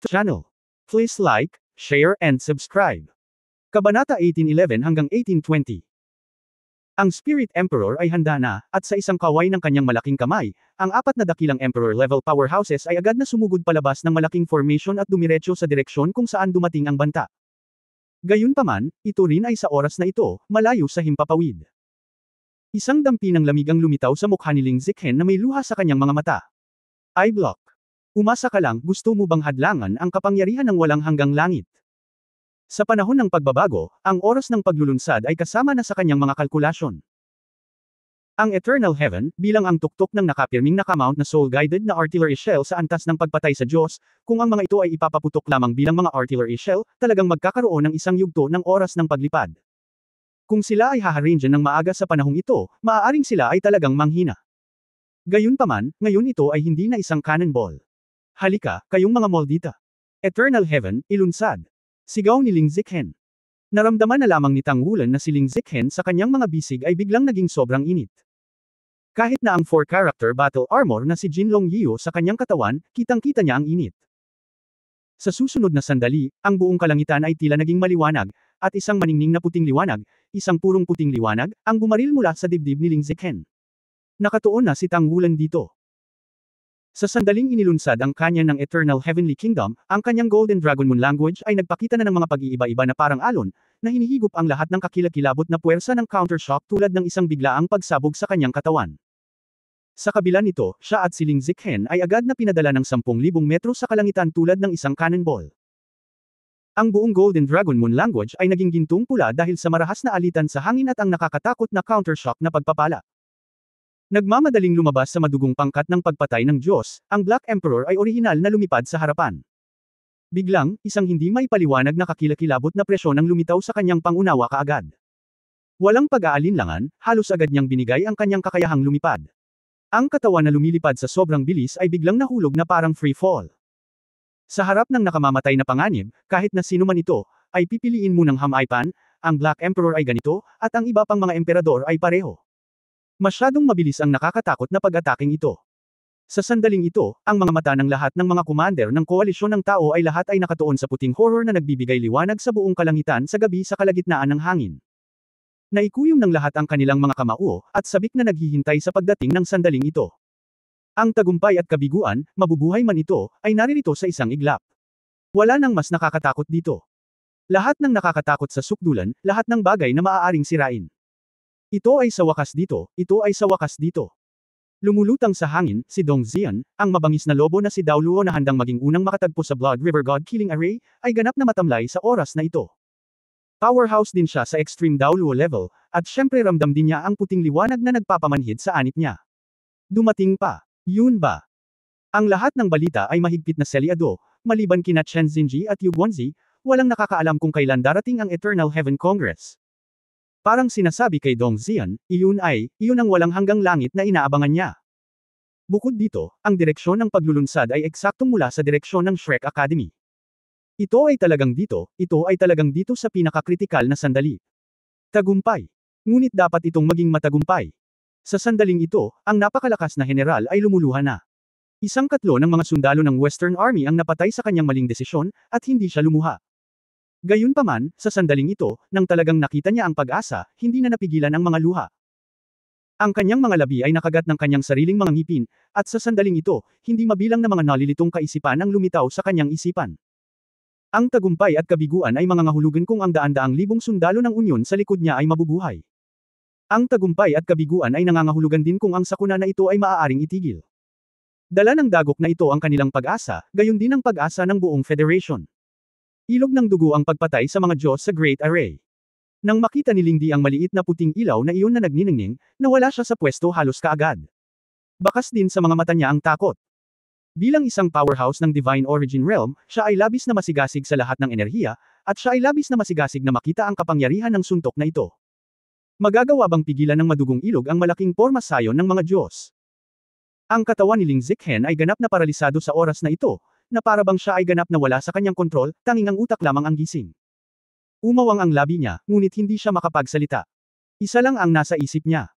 channel. Please like, share and subscribe. Kabanata 1811 hanggang 1820. Ang Spirit Emperor ay handa na, at sa isang kaway ng kanyang malaking kamay, ang apat na dakilang Emperor-level powerhouses ay agad na sumugod palabas ng malaking formation at dumiretso sa direksyon kung saan dumating ang banta. Gayunpaman, ito rin ay sa oras na ito, malayo sa himpapawid. Isang dampi ng lamig ang lumitaw sa mukha ni Ling Ziqen na may luha sa kanyang mga mata. Eye block. Umasa ka lang, gusto mo bang hadlangan ang kapangyarihan ng walang hanggang langit? Sa panahon ng pagbabago, ang oras ng paglulunsad ay kasama na sa kanyang mga kalkulasyon. Ang Eternal Heaven, bilang ang tuktok ng nakapirming nakamount na soul-guided na artillery shell sa antas ng pagpatay sa Diyos, kung ang mga ito ay ipapaputok lamang bilang mga artillery shell, talagang magkakaroon ng isang yugto ng oras ng paglipad. Kung sila ay haharange ng maaga sa panahong ito, maaaring sila ay talagang manghina. Gayunpaman, ngayon ito ay hindi na isang cannonball. Halika, kayong mga Moldita. Eternal Heaven, ilunsad. Sigaw ni Ling Ziqen. Naramdaman na lamang ni Tang Wulan na si Ling Ziqen sa kanyang mga bisig ay biglang naging sobrang init. Kahit na ang 4-character battle armor na si Jinlong Yeo sa kanyang katawan, kitang-kita niya ang init. Sa susunod na sandali, ang buong kalangitan ay tila naging maliwanag, at isang maningning na puting liwanag, isang purong puting liwanag, ang bumaril mula sa dibdib ni Ling Ziqen. Nakatuon na si Tang Wulan dito. Sa sandaling inilunsad ang kanya ng Eternal Heavenly Kingdom, ang kanyang Golden Dragon Moon language ay nagpakita na ng mga pag-iiba-iba na parang alon, na hinihigop ang lahat ng kakilakilabot na puwersa ng countershock tulad ng isang biglaang pagsabog sa kanyang katawan. Sa kabila nito, siya at si Ling Ziqen ay agad na pinadala ng 10,000 metro sa kalangitan tulad ng isang cannonball. Ang buong Golden Dragon Moon language ay naging gintong pula dahil sa marahas na alitan sa hangin at ang nakakatakot na countershock na pagpapala. Nagmamadaling lumabas sa madugong pangkat ng pagpatay ng Diyos, ang Black Emperor ay orihinal na lumipad sa harapan. Biglang, isang hindi may paliwanag na kakilakilabot na presyon ang lumitaw sa kanyang pangunawa kaagad. Walang pag-aalinlangan, halos agad niyang binigay ang kanyang kakayahang lumipad. Ang katawan na lumilipad sa sobrang bilis ay biglang nahulog na parang free fall. Sa harap ng nakamamatay na panganib, kahit na sino man ito, ay pipiliin mo ng hamaipan, ang Black Emperor ay ganito, at ang iba pang mga emperador ay pareho. Masyadong mabilis ang nakakatakot na pag-ataking ito. Sa sandaling ito, ang mga mata ng lahat ng mga commander ng koalisyon ng tao ay lahat ay nakatuon sa puting horror na nagbibigay liwanag sa buong kalangitan sa gabi sa kalagitnaan ng hangin. Naikuyom ng lahat ang kanilang mga kamao, at sabik na naghihintay sa pagdating ng sandaling ito. Ang tagumpay at kabiguan, mabubuhay man ito, ay naririto sa isang iglap. Wala nang mas nakakatakot dito. Lahat ng nakakatakot sa sukdulan, lahat ng bagay na maaaring sirain. Ito ay sa wakas dito, ito ay sa wakas dito. Lumulutang sa hangin, si Dong Xian, ang mabangis na lobo na si Dao Luo na handang maging unang makatagpo sa Blood River God Killing Array, ay ganap na matamlay sa oras na ito. Powerhouse din siya sa extreme Dao Luo level, at syempre ramdam din niya ang puting liwanag na nagpapamanhid sa anit niya. Dumating pa. Yun ba? Ang lahat ng balita ay mahigpit na selyado, maliban kina Chen Xinji at Yu Guanzi, walang nakakaalam kung kailan darating ang Eternal Heaven Congress. Parang sinasabi kay Dong Xian, iyon ang walang hanggang langit na inaabangan niya. Bukod dito, ang direksyon ng paglulunsad ay eksaktong mula sa direksyon ng Shrek Academy. Ito ay talagang dito sa pinakakritikal na sandali. Tagumpay. Ngunit dapat itong maging matagumpay. Sa sandaling ito, ang napakalakas na general ay lumuluha na. Isang katlo ng mga sundalo ng Western Army ang napatay sa kanyang maling desisyon, at hindi siya lumuha. Gayunpaman, sa sandaling ito, nang talagang nakita niya ang pag-asa, hindi na napigilan ang mga luha. Ang kanyang mga labi ay nakagat ng kanyang sariling mga ngipin, at sa sandaling ito, hindi mabilang na mga nalilitong kaisipan ang lumitaw sa kanyang isipan. Ang tagumpay at kabiguan ay mangangahulugan kung ang daan-daang libong sundalo ng Unyon sa likod niya ay mabubuhay. Ang tagumpay at kabiguan ay nangangahulugan din kung ang sakuna na ito ay maaaring itigil. Dala ng dagok na ito ang kanilang pag-asa, gayon din ang pag-asa ng buong Federation. Ilog ng dugo ang pagpatay sa mga Diyos sa Great Array. Nang makita ni Ling Di ang maliit na puting ilaw na iyon na nagniningning, nawala siya sa pwesto halos kaagad. Bakas din sa mga mata niya ang takot. Bilang isang powerhouse ng Divine Origin Realm, siya ay labis na masigasig sa lahat ng enerhiya, at siya ay labis na masigasig na makita ang kapangyarihan ng suntok na ito. Magagawa bang pigilan ng madugong ilog ang malaking pormasayon ng mga Diyos? Ang katawan ni Ling Ziqen ay ganap na paralisado sa oras na ito, na para bang siya ay ganap na wala sa kanyang kontrol, tanging ang utak lamang ang gising. Umawang ang labi niya, ngunit hindi siya makapagsalita. Isa lang ang nasa isip niya.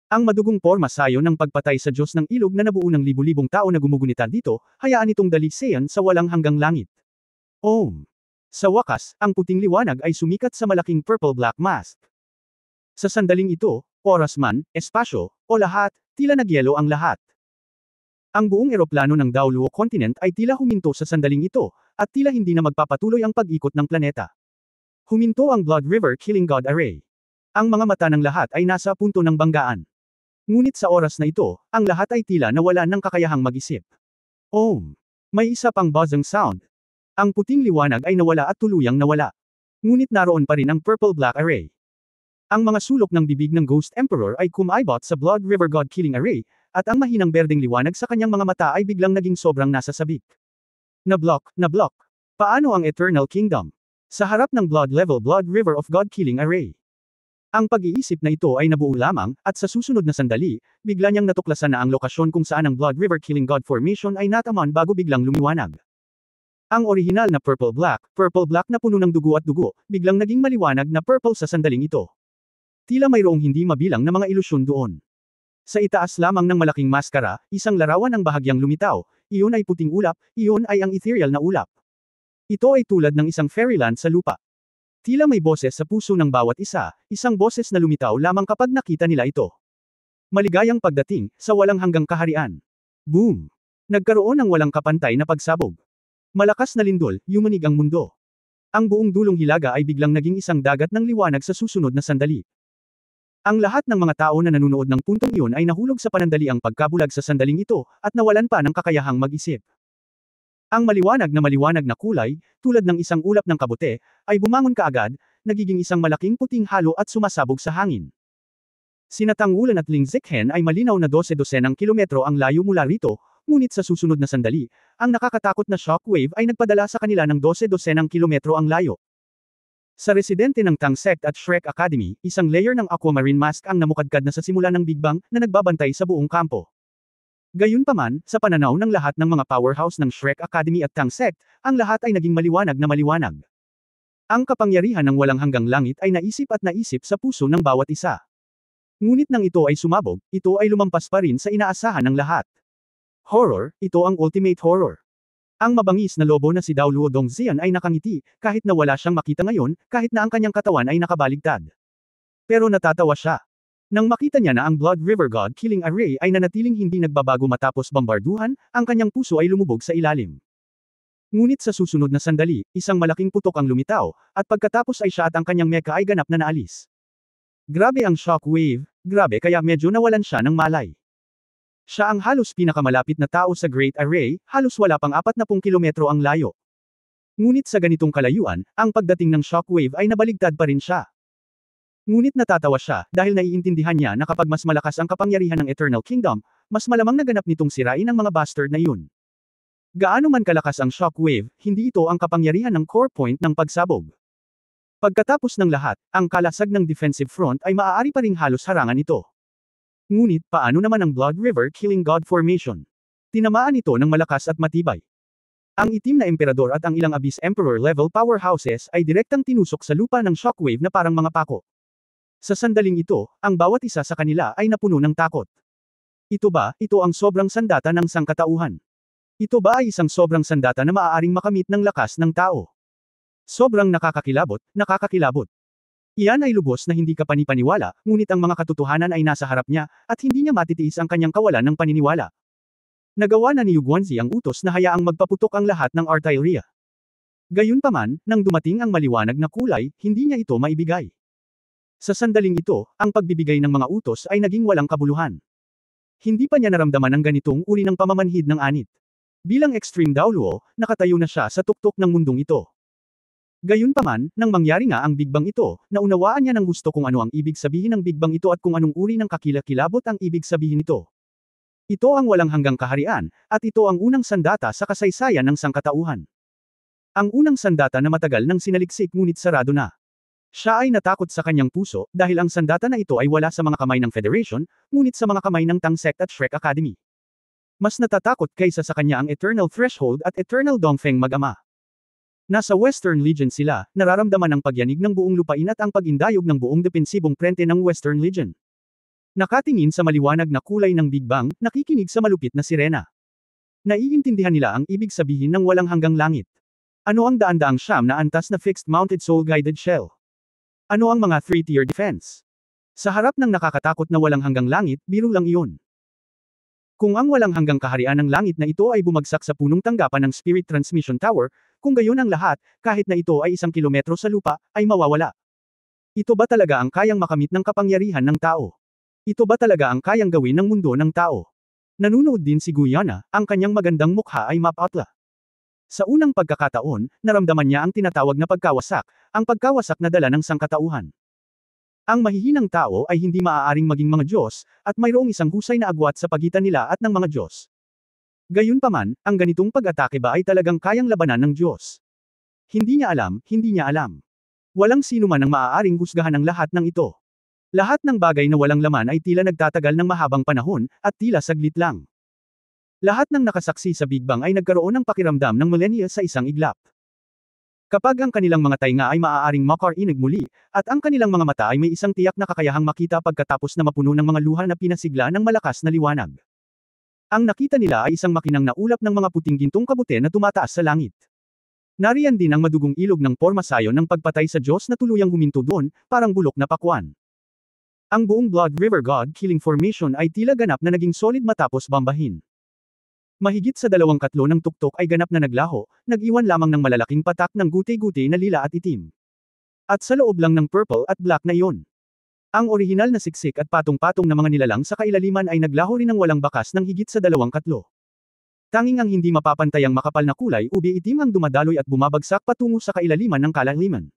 Ang madugong pormasayon ng pagpatay sa Diyos ng ilog na nabuo ng libu-libong tao na gumugunita dito, hayaan itong dalisayan sa walang hanggang langit. Sa wakas, ang puting liwanag ay sumikat sa malaking purple-black mask. Sa sandaling ito, oras man, espasyo, o lahat, tila nagyelo ang lahat. Ang buong eroplano ng Daoluo Continent ay tila huminto sa sandaling ito, at tila hindi na magpapatuloy ang pag-ikot ng planeta. Huminto ang Blood River Killing God Array. Ang mga mata ng lahat ay nasa punto ng banggaan. Ngunit sa oras na ito, ang lahat ay tila nawala ng kakayahang mag-isip. May isa pang buzzing sound. Ang puting liwanag ay nawala at tuluyang nawala. Ngunit naroon pa rin ang purple-black array. Ang mga sulok ng bibig ng Ghost Emperor ay kumaibot sa Blood River God Killing Array, at ang mahinang berdeng liwanag sa kanyang mga mata ay biglang naging sobrang nasasabik. Na-block. Paano ang Eternal Kingdom? Sa harap ng Blood River of God Killing Array. Ang pag-iisip na ito ay nabuo lamang, at sa susunod na sandali, bigla niyang natuklasan na ang lokasyon kung saan ang Blood River Killing God Formation ay nataman bago biglang lumiwanag. Ang orihinal na purple-black na puno ng dugo at dugo, biglang naging maliwanag na purple sa sandaling ito. Tila mayroong hindi mabilang na mga ilusyon doon. Sa itaas lamang ng malaking maskara, isang larawan ang bahagyang lumitaw, iyon ay puting ulap, iyon ay ang ethereal na ulap. Ito ay tulad ng isang fairyland sa lupa. Tila may boses sa puso ng bawat isa, isang boses na lumitaw lamang kapag nakita nila ito. Maligayang pagdating, sa walang hanggang kaharian. Boom! Nagkaroon ng walang kapantay na pagsabog. Malakas na lindol, yumanig ang mundo. Ang buong dulong hilaga ay biglang naging isang dagat ng liwanag sa susunod na sandali. Ang lahat ng mga tao na nanunood ng puntong iyon ay nahulog sa panandaliang pagkabulag sa sandaling ito, at nawalan pa ng kakayahang mag-isip. Ang maliwanag na kulay, tulad ng isang ulap ng kabute, ay bumangon kaagad, nagiging isang malaking puting halo at sumasabog sa hangin. Sinatangulan at Lingzikhen ay malinaw na 12-dosenang kilometro ang layo mula rito, ngunit sa susunod na sandali, ang nakakatakot na shockwave ay nagpadala sa kanila ng 12-dosenang kilometro ang layo. Sa residente ng Tang Sect at Shrek Academy, isang layer ng aquamarine mask ang namukadkad na sa simula ng Big Bang na nagbabantay sa buong kampo. Gayunpaman, sa pananaw ng lahat ng mga powerhouse ng Shrek Academy at Tang Sect, ang lahat ay naging maliwanag na maliwanag. Ang kapangyarihan ng walang hanggang langit ay naisip at naisip sa puso ng bawat isa. Ngunit nang ito ay sumabog, ito ay lumampas pa rin sa inaasahan ng lahat. Horror, ito ang ultimate horror. Ang mabangis na lobo na si Daoluo Dongxian ay nakangiti, kahit na wala siyang makita ngayon, kahit na ang kanyang katawan ay nakabaligtad. Pero natatawa siya. Nang makita niya na ang Blood River God Killing Array ay nanatiling hindi nagbabago matapos bombarduhan, ang kanyang puso ay lumubog sa ilalim. Ngunit sa susunod na sandali, isang malaking putok ang lumitaw, at pagkatapos ay siya at ang kanyang mecha ay ganap na naalis. Grabe ang shockwave, grabe kaya medyo nawalan siya ng malay. Siya ang halos pinakamalapit na tao sa Great Array, halos wala pang 40 kilometro ang layo. Ngunit sa ganitong kalayuan, ang pagdating ng shockwave ay nabaligtad pa rin siya. Ngunit natatawa siya, dahil naiintindihan niya na kapag mas malakas ang kapangyarihan ng Eternal Kingdom, mas malamang naganap nitong sirain ang mga bastard na yun. Gaano man kalakas ang shockwave, hindi ito ang kapangyarihan ng core point ng pagsabog. Pagkatapos ng lahat, ang kalasag ng defensive front ay maaari pa ring halos harangan ito. Ngunit paano naman ang Blood River Killing God Formation? Tinamaan ito ng malakas at matibay. Ang itim na emperador at ang ilang Abyss Emperor level powerhouses ay direktang tinusok sa lupa ng shockwave na parang mga pako. Sa sandaling ito, ang bawat isa sa kanila ay napuno ng takot. Ito ang sobrang sandata ng sangkatauhan? Ito ba ay isang sobrang sandata na maaaring makamit ng lakas ng tao? Sobrang nakakakilabot. Iyan ay lubos na hindi kapanipaniwala, ngunit ang mga katotohanan ay nasa harap niya, at hindi niya matitiis ang kanyang kawalan ng paniniwala. Nagawa na ni Yu Guanzi ang utos na hayaang magpaputok ang lahat ng artilleria. Gayunpaman, nang dumating ang maliwanag na kulay, hindi niya ito maibigay. Sa sandaling ito, ang pagbibigay ng mga utos ay naging walang kabuluhan. Hindi pa niya naramdaman ang ganitong uri ng pamamanhid ng anit. Bilang Extreme Daoluo, nakatayo na siya sa tuktok ng mundong ito. Gayunpaman, nang mangyari nga ang Big Bang ito, naunawaan niya ng gusto kung ano ang ibig sabihin ng Big Bang ito at kung anong uri ng kakilakilabot ang ibig sabihin nito. Ito ang walang hanggang kaharian, at ito ang unang sandata sa kasaysayan ng sangkatauhan. Ang unang sandata na matagal nang sinaliksik ngunit sarado na. Siya ay natakot sa kanyang puso, dahil ang sandata na ito ay wala sa mga kamay ng Federation, ngunit sa mga kamay ng Tang Sect at Shrek Academy. Mas natatakot kaysa sa kanya ang Eternal Threshold at Eternal Dongfeng mag-ama. Nasa Western Legion sila, nararamdaman ang pagyanig ng buong lupain at ang pag-indayog ng buong depensibong prente ng Western Legion. Nakatingin sa maliwanag na kulay ng Big Bang, nakikinig sa malupit na sirena. Naiintindihan nila ang ibig sabihin ng walang hanggang langit. Ano ang daan-daang siyam na antas na fixed-mounted soul-guided shell? Ano ang mga 3-tier defense? Sa harap ng nakakatakot na walang hanggang langit, biro lang iyon. Kung ang walang hanggang kaharian ng langit na ito ay bumagsak sa punong tanggapan ng Spirit Transmission Tower, kung gayon ang lahat, kahit na ito ay 1 kilometro sa lupa, ay mawawala. Ito ba talaga ang kayang makamit ng kapangyarihan ng tao? Ito ba talaga ang kayang gawin ng mundo ng tao? Nanunood din si Guyana, ang kanyang magandang mukha ay mapatla. Sa unang pagkakataon, naramdaman niya ang tinatawag na pagkawasak, ang pagkawasak na dala ng sangkatauhan. Ang mahihinang tao ay hindi maaaring maging mga Diyos, at mayroong isang husay na agwat sa pagitan nila at ng mga Diyos. Gayunpaman, ang ganitong pag-atake ba ay talagang kayang labanan ng Diyos? Hindi niya alam, hindi niya alam. Walang sino man ang maaaring husgahan ang lahat ng ito. Lahat ng bagay na walang laman ay tila nagtatagal ng mahabang panahon, at tila saglit lang. Lahat ng nakasaksi sa Big Bang ay nagkaroon ng pakiramdam ng millennia sa isang iglap. Kapag ang kanilang mga tainga ay maaaring makarinig muli, at ang kanilang mga mata ay may isang tiyak na kakayahang makita pagkatapos na mapuno ng mga luha na pinasigla ng malakas na liwanag. Ang nakita nila ay isang makinang na ulap ng mga puting gintong kabute na tumataas sa langit. Nariyan din ang madugong ilog ng pormasayo ng pagpatay sa Diyos na tuluyang huminto doon, parang bulok na pakwan. Ang buong Blood River God Killing Formation ay tila ganap na naging solid matapos bambahin. Mahigit sa 2/3 ng tuktok ay ganap na naglaho, nag-iwan lamang ng malalaking patak ng guti-guti na lila at itim. At sa loob lang ng purple at black na iyon. Ang orihinal na siksik at patong-patong na mga nilalang sa kailaliman ay naglaho rin ng walang bakas ng higit sa 2/3. Tanging ang hindi mapapantayang makapal na kulay ubi itim ang dumadaloy at bumabagsak patungo sa kailaliman ng kalaliman.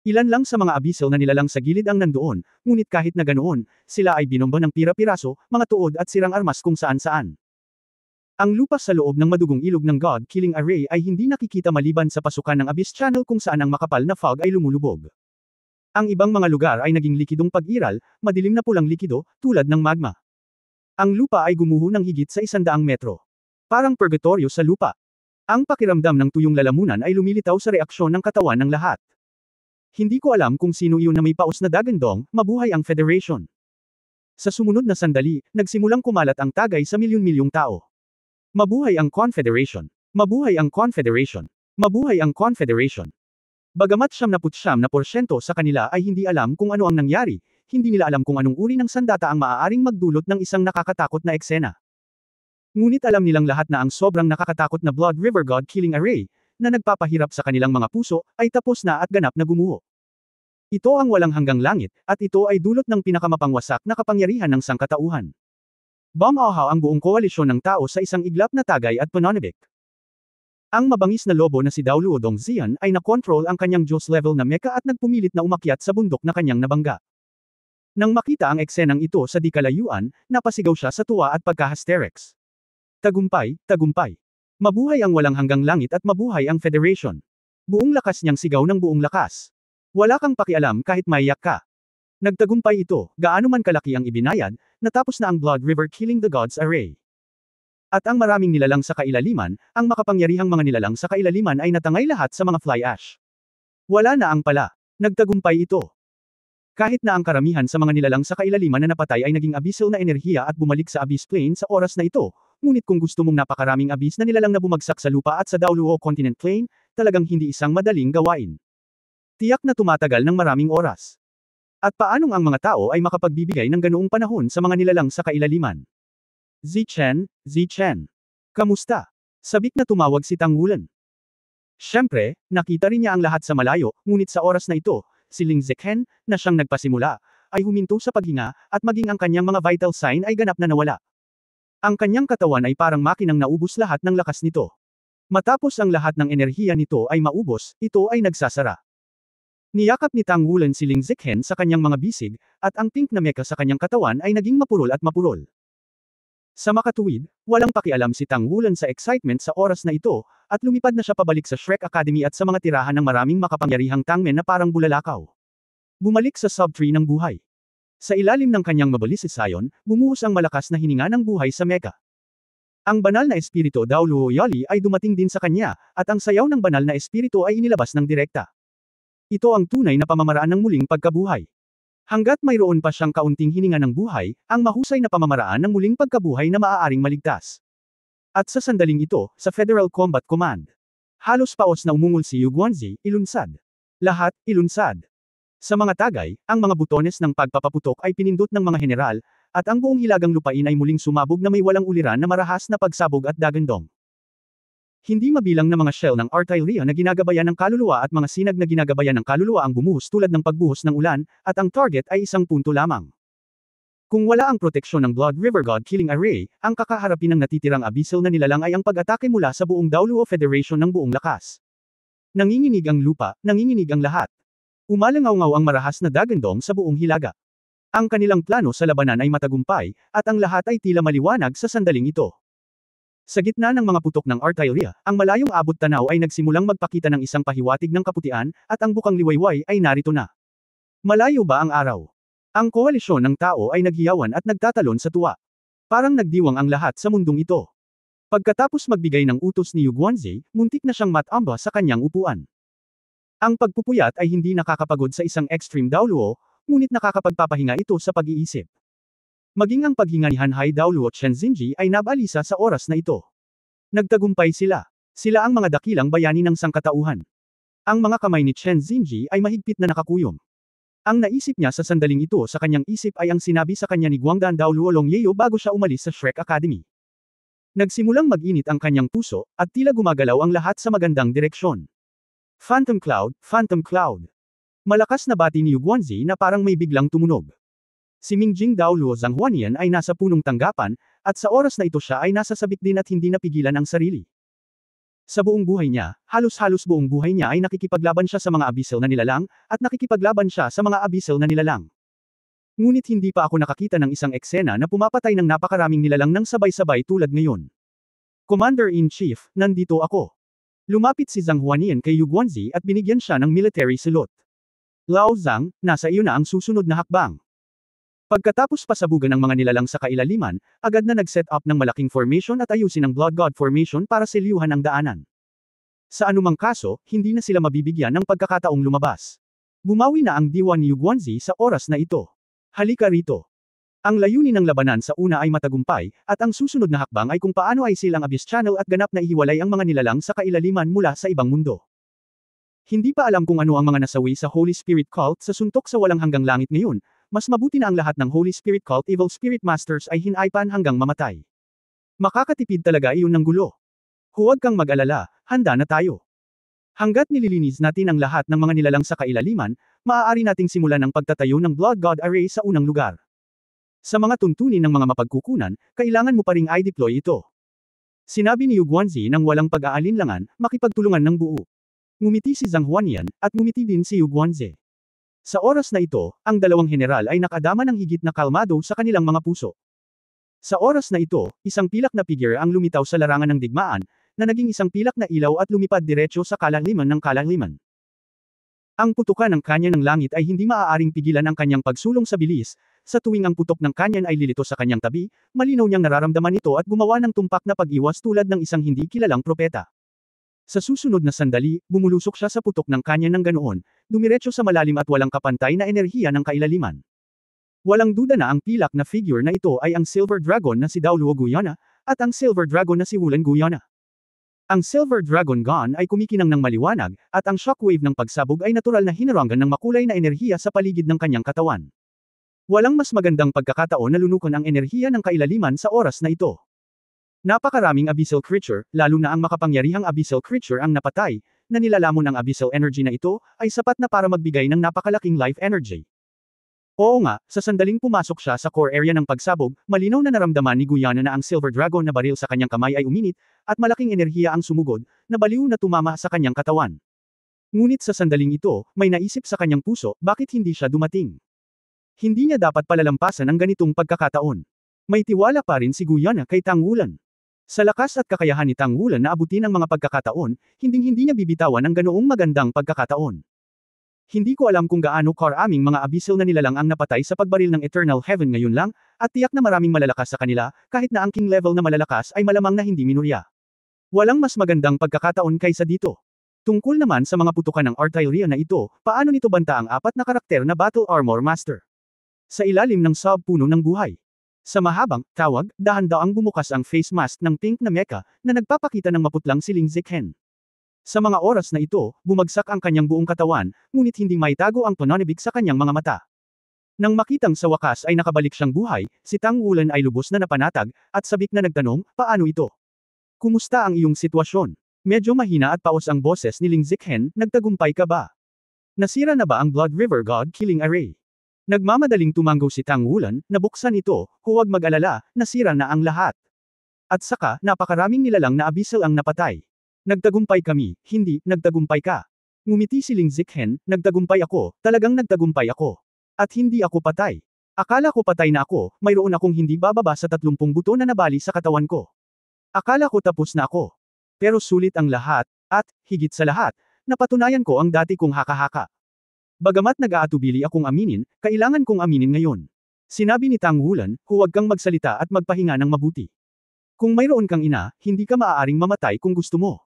Ilan lang sa mga abyssal na nilalang sa gilid ang nandoon, ngunit kahit na ganoon, sila ay binomba ng pira-piraso, mga tuod at sirang armas kung saan-saan. Ang lupa sa loob ng madugong ilog ng God Killing Array ay hindi nakikita maliban sa pasukan ng Abyss Channel kung saan ang makapal na fog ay lumulubog. Ang ibang mga lugar ay naging likidong pag-iral, madilim na pulang likido, tulad ng magma. Ang lupa ay gumuho ng higit sa 100 metro. Parang purgatorio sa lupa. Ang pakiramdam ng tuyong lalamunan ay lumilitaw sa reaksyon ng katawan ng lahat. Hindi ko alam kung sino iyon na may paos na dagandong, mabuhay ang Federation. Sa sumunod na sandali, nagsimulang kumalat ang tagay sa milyon-milyong tao. Mabuhay ang Confederation! Mabuhay ang Confederation! Mabuhay ang Confederation! Bagamat 99% sa kanila ay hindi alam kung ano ang nangyari, hindi nila alam kung anong uri ng sandata ang maaaring magdulot ng isang nakakatakot na eksena. Ngunit alam nilang lahat na ang sobrang nakakatakot na Blood River God Killing Array, na nagpapahirap sa kanilang mga puso, ay tapos na at ganap na gumuho. Ito ang walang hanggang langit, at ito ay dulot ng pinakamapangwasak na kapangyarihan ng sangkatauhan. Bumauhaw ang buong koalisyon ng tao sa isang iglap na tagay at pananabik. Ang mabangis na lobo na si Daoluo Dongxian ay nakontrol ang kanyang Diyos level na mecha at nagpumilit na umakyat sa bundok na kanyang nabangga. Nang makita ang eksenang ito sa di kalayuan, napasigaw siya sa tuwa at pagka-hysterics. Tagumpay, tagumpay. Mabuhay ang walang hanggang langit at mabuhay ang Federation. Buong lakas niyang sigaw ng buong lakas. Wala kang pakialam kahit maiyak ka. Nagtagumpay ito, gaano man kalaki ang ibinayad, natapos na ang Blood River Killing the Gods Array. At ang maraming nilalang sa kailaliman, ang makapangyarihang mga nilalang sa kailaliman ay natangay lahat sa mga fly ash. Wala na ang pala. Nagtagumpay ito. Kahit na ang karamihan sa mga nilalang sa kailaliman na napatay ay naging abyssal na enerhiya at bumalik sa abyss plane sa oras na ito, ngunit kung gusto mong napakaraming abyss na nilalang na bumagsak sa lupa at sa Daoluo Continent Plane, talagang hindi isang madaling gawain. Tiyak na tumatagal ng maraming oras. At paanong ang mga tao ay makapagbibigay ng ganoong panahon sa mga nilalang sa kailaliman? Zichen, Zichen. Kamusta? Sabik na tumawag si Tang Wulan. Siyempre, nakita rin niya ang lahat sa malayo, ngunit sa oras na ito, si Ling Zichen, na siyang nagpasimula, ay huminto sa paghinga, at maging ang kanyang mga vital sign ay ganap na nawala. Ang kanyang katawan ay parang makinang naubos lahat ng lakas nito. Matapos ang lahat ng enerhiya nito ay maubos, ito ay nagsasara. Niyakap ni Tang Wulan si Ling Zichen sa kanyang mga bisig, at ang pink na mecha sa kanyang katawan ay naging mapurol at mapurol. Sa makatuwid, walang pakialam si Tang Wulan sa excitement sa oras na ito, at lumipad na siya pabalik sa Shrek Academy at sa mga tirahan ng maraming makapangyarihang tangmen na parang bulalakaw. Bumalik sa sub-tree ng buhay. Sa ilalim ng kanyang mabalisisayon, bumuhos ang malakas na hininga ng buhay sa mecha. Ang banal na espiritu Daoluo Yali ay dumating din sa kanya, at ang sayaw ng banal na espiritu ay inilabas ng direkta. Ito ang tunay na pamamaraan ng muling pagkabuhay. Hanggat mayroon pa siyang kaunting hininga ng buhay, ang mahusay na pamamaraan ng muling pagkabuhay na maaaring maligtas. At sa sandaling ito, sa Federal Combat Command. Halos paos na umungol si Yu Guanzi, ilunsad. Lahat, ilunsad. Sa mga tagay, ang mga butones ng pagpapaputok ay pinindot ng mga general, at ang buong hilagang lupain ay muling sumabog na may walang uliran na marahas na pagsabog at dagandong. Hindi mabilang na mga shell ng artillery na ginagabayan ng kaluluwa at mga sinag na ginagabayan ng kaluluwa ang bumuhos tulad ng pagbuhos ng ulan, at ang target ay isang punto lamang. Kung wala ang proteksyon ng Blood River God Killing Array, ang kakaharapin ng natitirang abyssal na nilalang ay ang pag-atake mula sa buong Daoluo Federation ng buong lakas. Nanginginig ang lupa, nanginginig ang lahat. Umalangaw-ngaw ang marahas na dagandong sa buong hilaga. Ang kanilang plano sa labanan ay matagumpay, at ang lahat ay tila maliwanag sa sandaling ito. Sa gitna ng mga putok ng artillery, ang malayong abot tanaw ay nagsimulang magpakita ng isang pahiwatig ng kaputian, at ang bukang liwayway ay narito na. Malayo ba ang araw? Ang koalisyon ng tao ay naghiyawan at nagtatalon sa tuwa. Parang nagdiwang ang lahat sa mundong ito. Pagkatapos magbigay ng utos ni Yu Guanzi, muntik na siyang matamba sa kanyang upuan. Ang pagpupuyat ay hindi nakakapagod sa isang extreme Daoluo, ngunit nakakapagpapahinga ito sa pag-iisip. Maging ang paghinga ni Hanhai Daoluo Chenzinji ay nabalisa sa oras na ito. Nagtagumpay sila. Sila ang mga dakilang bayani ng sangkatauhan. Ang mga kamay ni Chenzinji ay mahigpit na nakakuyom. Ang naisip niya sa sandaling ito sa kanyang isip ay ang sinabi sa kanya ni Guangdan Daoluo Longyeo bago siya umalis sa Shrek Academy. Nagsimulang mag-init ang kanyang puso, at tila gumagalaw ang lahat sa magandang direksyon. Phantom Cloud, Phantom Cloud. Malakas na bati ni Yu Guanzi na parang may biglang tumunog. Si Mingjing Daoluo Zhanghuanian ay nasa punong tanggapan, at sa oras na ito siya ay nasa sabik din at hindi napigilan ang sarili. Sa buong buhay niya, halos-halos buong buhay niya ay nakikipaglaban siya sa mga abyssal na nilalang, at nakikipaglaban siya sa mga abyssal na nilalang. Ngunit hindi pa ako nakakita ng isang eksena na pumapatay ng napakaraming nilalang ng sabay-sabay tulad ngayon. Commander-in-Chief, nandito ako. Lumapit si Zhanghuanian kay Yu Guanzi at binigyan siya ng military salute. Lao Zhang, nasa iyo na ang susunod na hakbang. Pagkatapos pasabugan ng mga nilalang sa kailaliman, agad na nag-set up ng malaking formation at ayusin ang Blood God Formation para selyuhan ang daanan. Sa anumang kaso, hindi na sila mabibigyan ng pagkakataong lumabas. Bumawi na ang diwa ni Yu Guanzi sa oras na ito. Halika rito. Ang layunin ng labanan sa una ay matagumpay, at ang susunod na hakbang ay kung paano ay silang Abyss Channel at ganap na ihiwalay ang mga nilalang sa kailaliman mula sa ibang mundo. Hindi pa alam kung ano ang mga nasawi sa Holy Spirit Cult sa suntok sa walang hanggang langit ngayon, mas mabuti na ang lahat ng Holy Spirit Cult Evil Spirit Masters ay hinaypan hanggang mamatay. Makakatipid talaga iyon ng gulo. Huwag kang mag-alala, handa na tayo. Hanggat nililinis natin ang lahat ng mga nilalang sa kailaliman, maaari nating simulan ang pagtatayo ng Blood God Array sa unang lugar. Sa mga tuntunin ng mga mapagkukunan, kailangan mo pa ring i-deploy ito. Sinabi ni Yu Guanzi nang walang pag-aalinlangan, makipagtulungan ng buo. Ngumiti si Zhanghuanian, at ngumiti din si Yu Guanzi. Sa oras na ito, ang dalawang general ay nakadama ng higit na kalmado sa kanilang mga puso. Sa oras na ito, isang pilak na figure ang lumitaw sa larangan ng digmaan, na naging isang pilak na ilaw at lumipad diretso sa kalaliman ng kalaliman. Ang putukan ng kanya ng langit ay hindi maaaring pigilan ang kanyang pagsulong sa bilis, sa tuwing ang putok ng kanyan ay lilito sa kanyang tabi, malinaw niyang nararamdaman ito at gumawa ng tumpak na pag-iwas tulad ng isang hindi kilalang propeta. Sa susunod na sandali, bumulusok siya sa putok ng kanyan ng ganoon, dumiretso sa malalim at walang kapantay na enerhiya ng kailaliman. Walang duda na ang pilak na figure na ito ay ang Silver Dragon na si Daoluo Guyana, at ang Silver Dragon na si Wulan Guyana. Ang Silver Dragon Gun ay kumikinang ng maliwanag, at ang shockwave ng pagsabog ay natural na hinarangan ng makulay na enerhiya sa paligid ng kanyang katawan. Walang mas magandang pagkakataon na lunukan ang enerhiya ng kailaliman sa oras na ito. Napakaraming abyssal creature, lalo na ang makapangyarihang abyssal creature ang napatay, na nilalamon ang abyssal energy na ito, ay sapat na para magbigay ng napakalaking life energy. Oo nga, sa sandaling pumasok siya sa core area ng pagsabog, malinaw na naramdaman ni Guyana na ang Silver Dragon na baril sa kanyang kamay ay uminit, at malaking enerhiya ang sumugod, na baliw na tumama sa kanyang katawan. Ngunit sa sandaling ito, may naisip sa kanyang puso, bakit hindi siya dumating? Hindi niya dapat palalampasan ang ganitong pagkakataon. May tiwala pa rin si Guyana kay Tang Wulan. Sa lakas at kakayahan ni Tang Wulan na abutin ang mga pagkakataon, hinding-hindi niya bibitawan ang ganoong magandang pagkakataon. Hindi ko alam kung gaano karaming mga abyssal na nilalang ang napatay sa pagbaril ng Eternal Heaven ngayon lang, at tiyak na maraming malalakas sa kanila, kahit na ang king level na malalakas ay malamang na hindi minurya. Walang mas magandang pagkakataon kaysa dito. Tungkol naman sa mga putukan ng artillery na ito, paano nito banta ang apat na karakter na Battle Armor Master? Sa ilalim ng sub-puno ng buhay. Sa mahabang tawag, dahan-daang bumukas ang face mask ng pink na mecha, na nagpapakita ng maputlang siling Zikhen. Sa mga oras na ito, bumagsak ang kanyang buong katawan, ngunit hindi maitago ang pananabik sa kanyang mga mata. Nang makitang sa wakas ay nakabalik siyang buhay, si Tang Wulan ay lubos na napanatag, at sabik na nagtanong, paano ito? Kumusta ang iyong sitwasyon? Medyo mahina at paos ang boses ni Ling Zichen, nagtagumpay ka ba? Nasira na ba ang Blood River God Killing Array? Nagmamadaling tumango si Tang Wulan, nabuksan ito, huwag mag-alala, nasira na ang lahat. At saka, napakaraming nilalang na abyssal ang napatay. Nagtagumpay kami, hindi, nagtagumpay ka. Ngumiti si Ling Zichen, nagtagumpay ako, talagang nagtagumpay ako. At hindi ako patay. Akala ko patay na ako, mayroon akong hindi bababa sa 30 buto na nabali sa katawan ko. Akala ko tapos na ako. Pero sulit ang lahat, at, higit sa lahat, napatunayan ko ang dati kong haka-haka. Bagamat nag-aatubili akong aminin, kailangan kong aminin ngayon. Sinabi ni Tang Wulan, huwag kang magsalita at magpahinga ng mabuti. Kung mayroon kang ina, hindi ka maaaring mamatay kung gusto mo.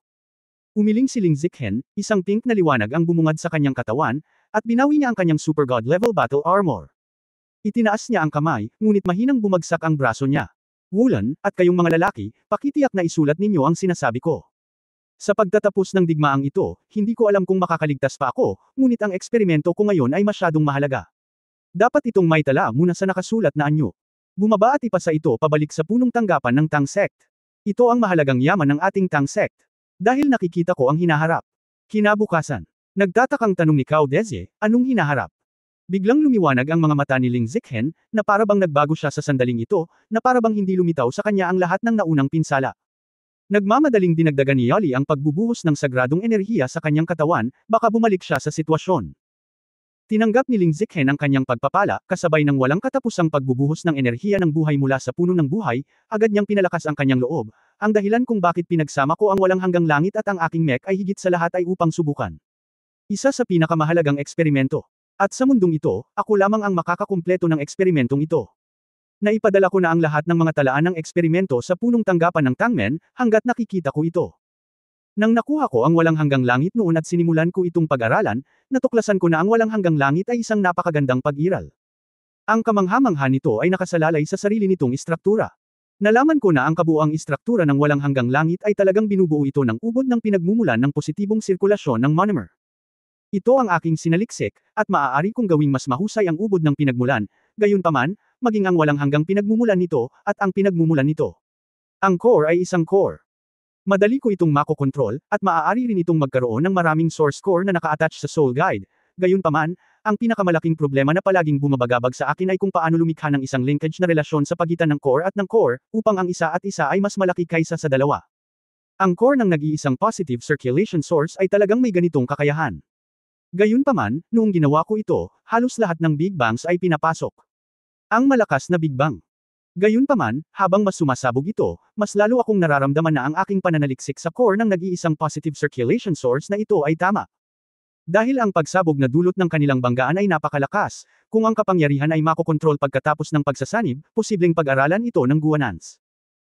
Umiling si Ling Zichen, isang pink na liwanag ang bumungad sa kanyang katawan, at binawi niya ang kanyang Super God level battle armor. Itinaas niya ang kamay, ngunit mahinang bumagsak ang braso niya. Wulan, at kayong mga lalaki, pakitiyak na isulat ninyo ang sinasabi ko. Sa pagtatapos ng digmaang ito, hindi ko alam kung makakaligtas pa ako, ngunit ang eksperimento ko ngayon ay masyadong mahalaga. Dapat itong maitala muna sa nakasulat na anyo. Bumaba at ipasa ito pabalik sa punong tanggapan ng Tang Sect. Ito ang mahalagang yaman ng ating Tang Sect. Dahil nakikita ko ang hinaharap. Kinabukasan. Nagtatakang tanong ni Cao Dezye, anong hinaharap? Biglang lumiwanag ang mga mata ni Ling Zichen, na parabang nagbago siya sa sandaling ito, na parabang hindi lumitaw sa kanya ang lahat ng naunang pinsala. Nagmamadaling dinagdagan ni Yali ang pagbubuhos ng sagradong enerhiya sa kanyang katawan, baka bumalik siya sa sitwasyon. Tinanggap ni Ling Zichen ang kanyang pagpapala, kasabay ng walang katapusang pagbubuhos ng enerhiya ng buhay mula sa puno ng buhay, agad niyang pinalakas ang kanyang loob, ang dahilan kung bakit pinagsama ko ang walang hanggang langit at ang aking mech ay higit sa lahat ay upang subukan. Isa sa pinakamahalagang eksperimento. At sa mundong ito, ako lamang ang makakakumpleto ng eksperimentong ito. Naipadala ko na ang lahat ng mga talaan ng eksperimento sa punong tanggapan ng Tangmen, hanggat nakikita ko ito. Nang nakuha ko ang walang hanggang langit noon at sinimulan ko itong pag-aralan, natuklasan ko na ang walang hanggang langit ay isang napakagandang pag-iral. Ang kamangha-mangha nito ay nakasalalay sa sarili nitong istruktura. Nalaman ko na ang kabuuang istruktura ng walang hanggang langit ay talagang binubuo ito ng ubod ng pinagmumulan ng positibong sirkulasyon ng monomer. Ito ang aking sinaliksik, at maaari kong gawing mas mahusay ang ubod ng pinagmulan, gayunpaman, maging ang walang hanggang pinagmumulan nito, at ang pinagmumulan nito. Ang core ay isang core. Madali ko itong makokontrol, at maaari rin itong magkaroon ng maraming source core na naka-attach sa Soul Guide. Gayunpaman, ang pinakamalaking problema na palaging bumabagabag sa akin ay kung paano lumikha ng isang linkage na relasyon sa pagitan ng core at ng core, upang ang isa at isa ay mas malaki kaysa sa dalawa. Ang core ng nag-iisang positive circulation source ay talagang may ganitong kakayahan. Gayunpaman, noong ginawa ko ito, halos lahat ng Big Bangs ay pinapasok. Ang malakas na Big Bang. Gayunpaman, habang mas sumasabog ito, mas lalo akong nararamdaman na ang aking pananaliksik sa core ng nag-iisang positive circulation source na ito ay tama. Dahil ang pagsabog na dulot ng kanilang banggaan ay napakalakas, kung ang kapangyarihan ay makokontrol pagkatapos ng pagsasanib, posibleng pag-aralan ito ng Guanans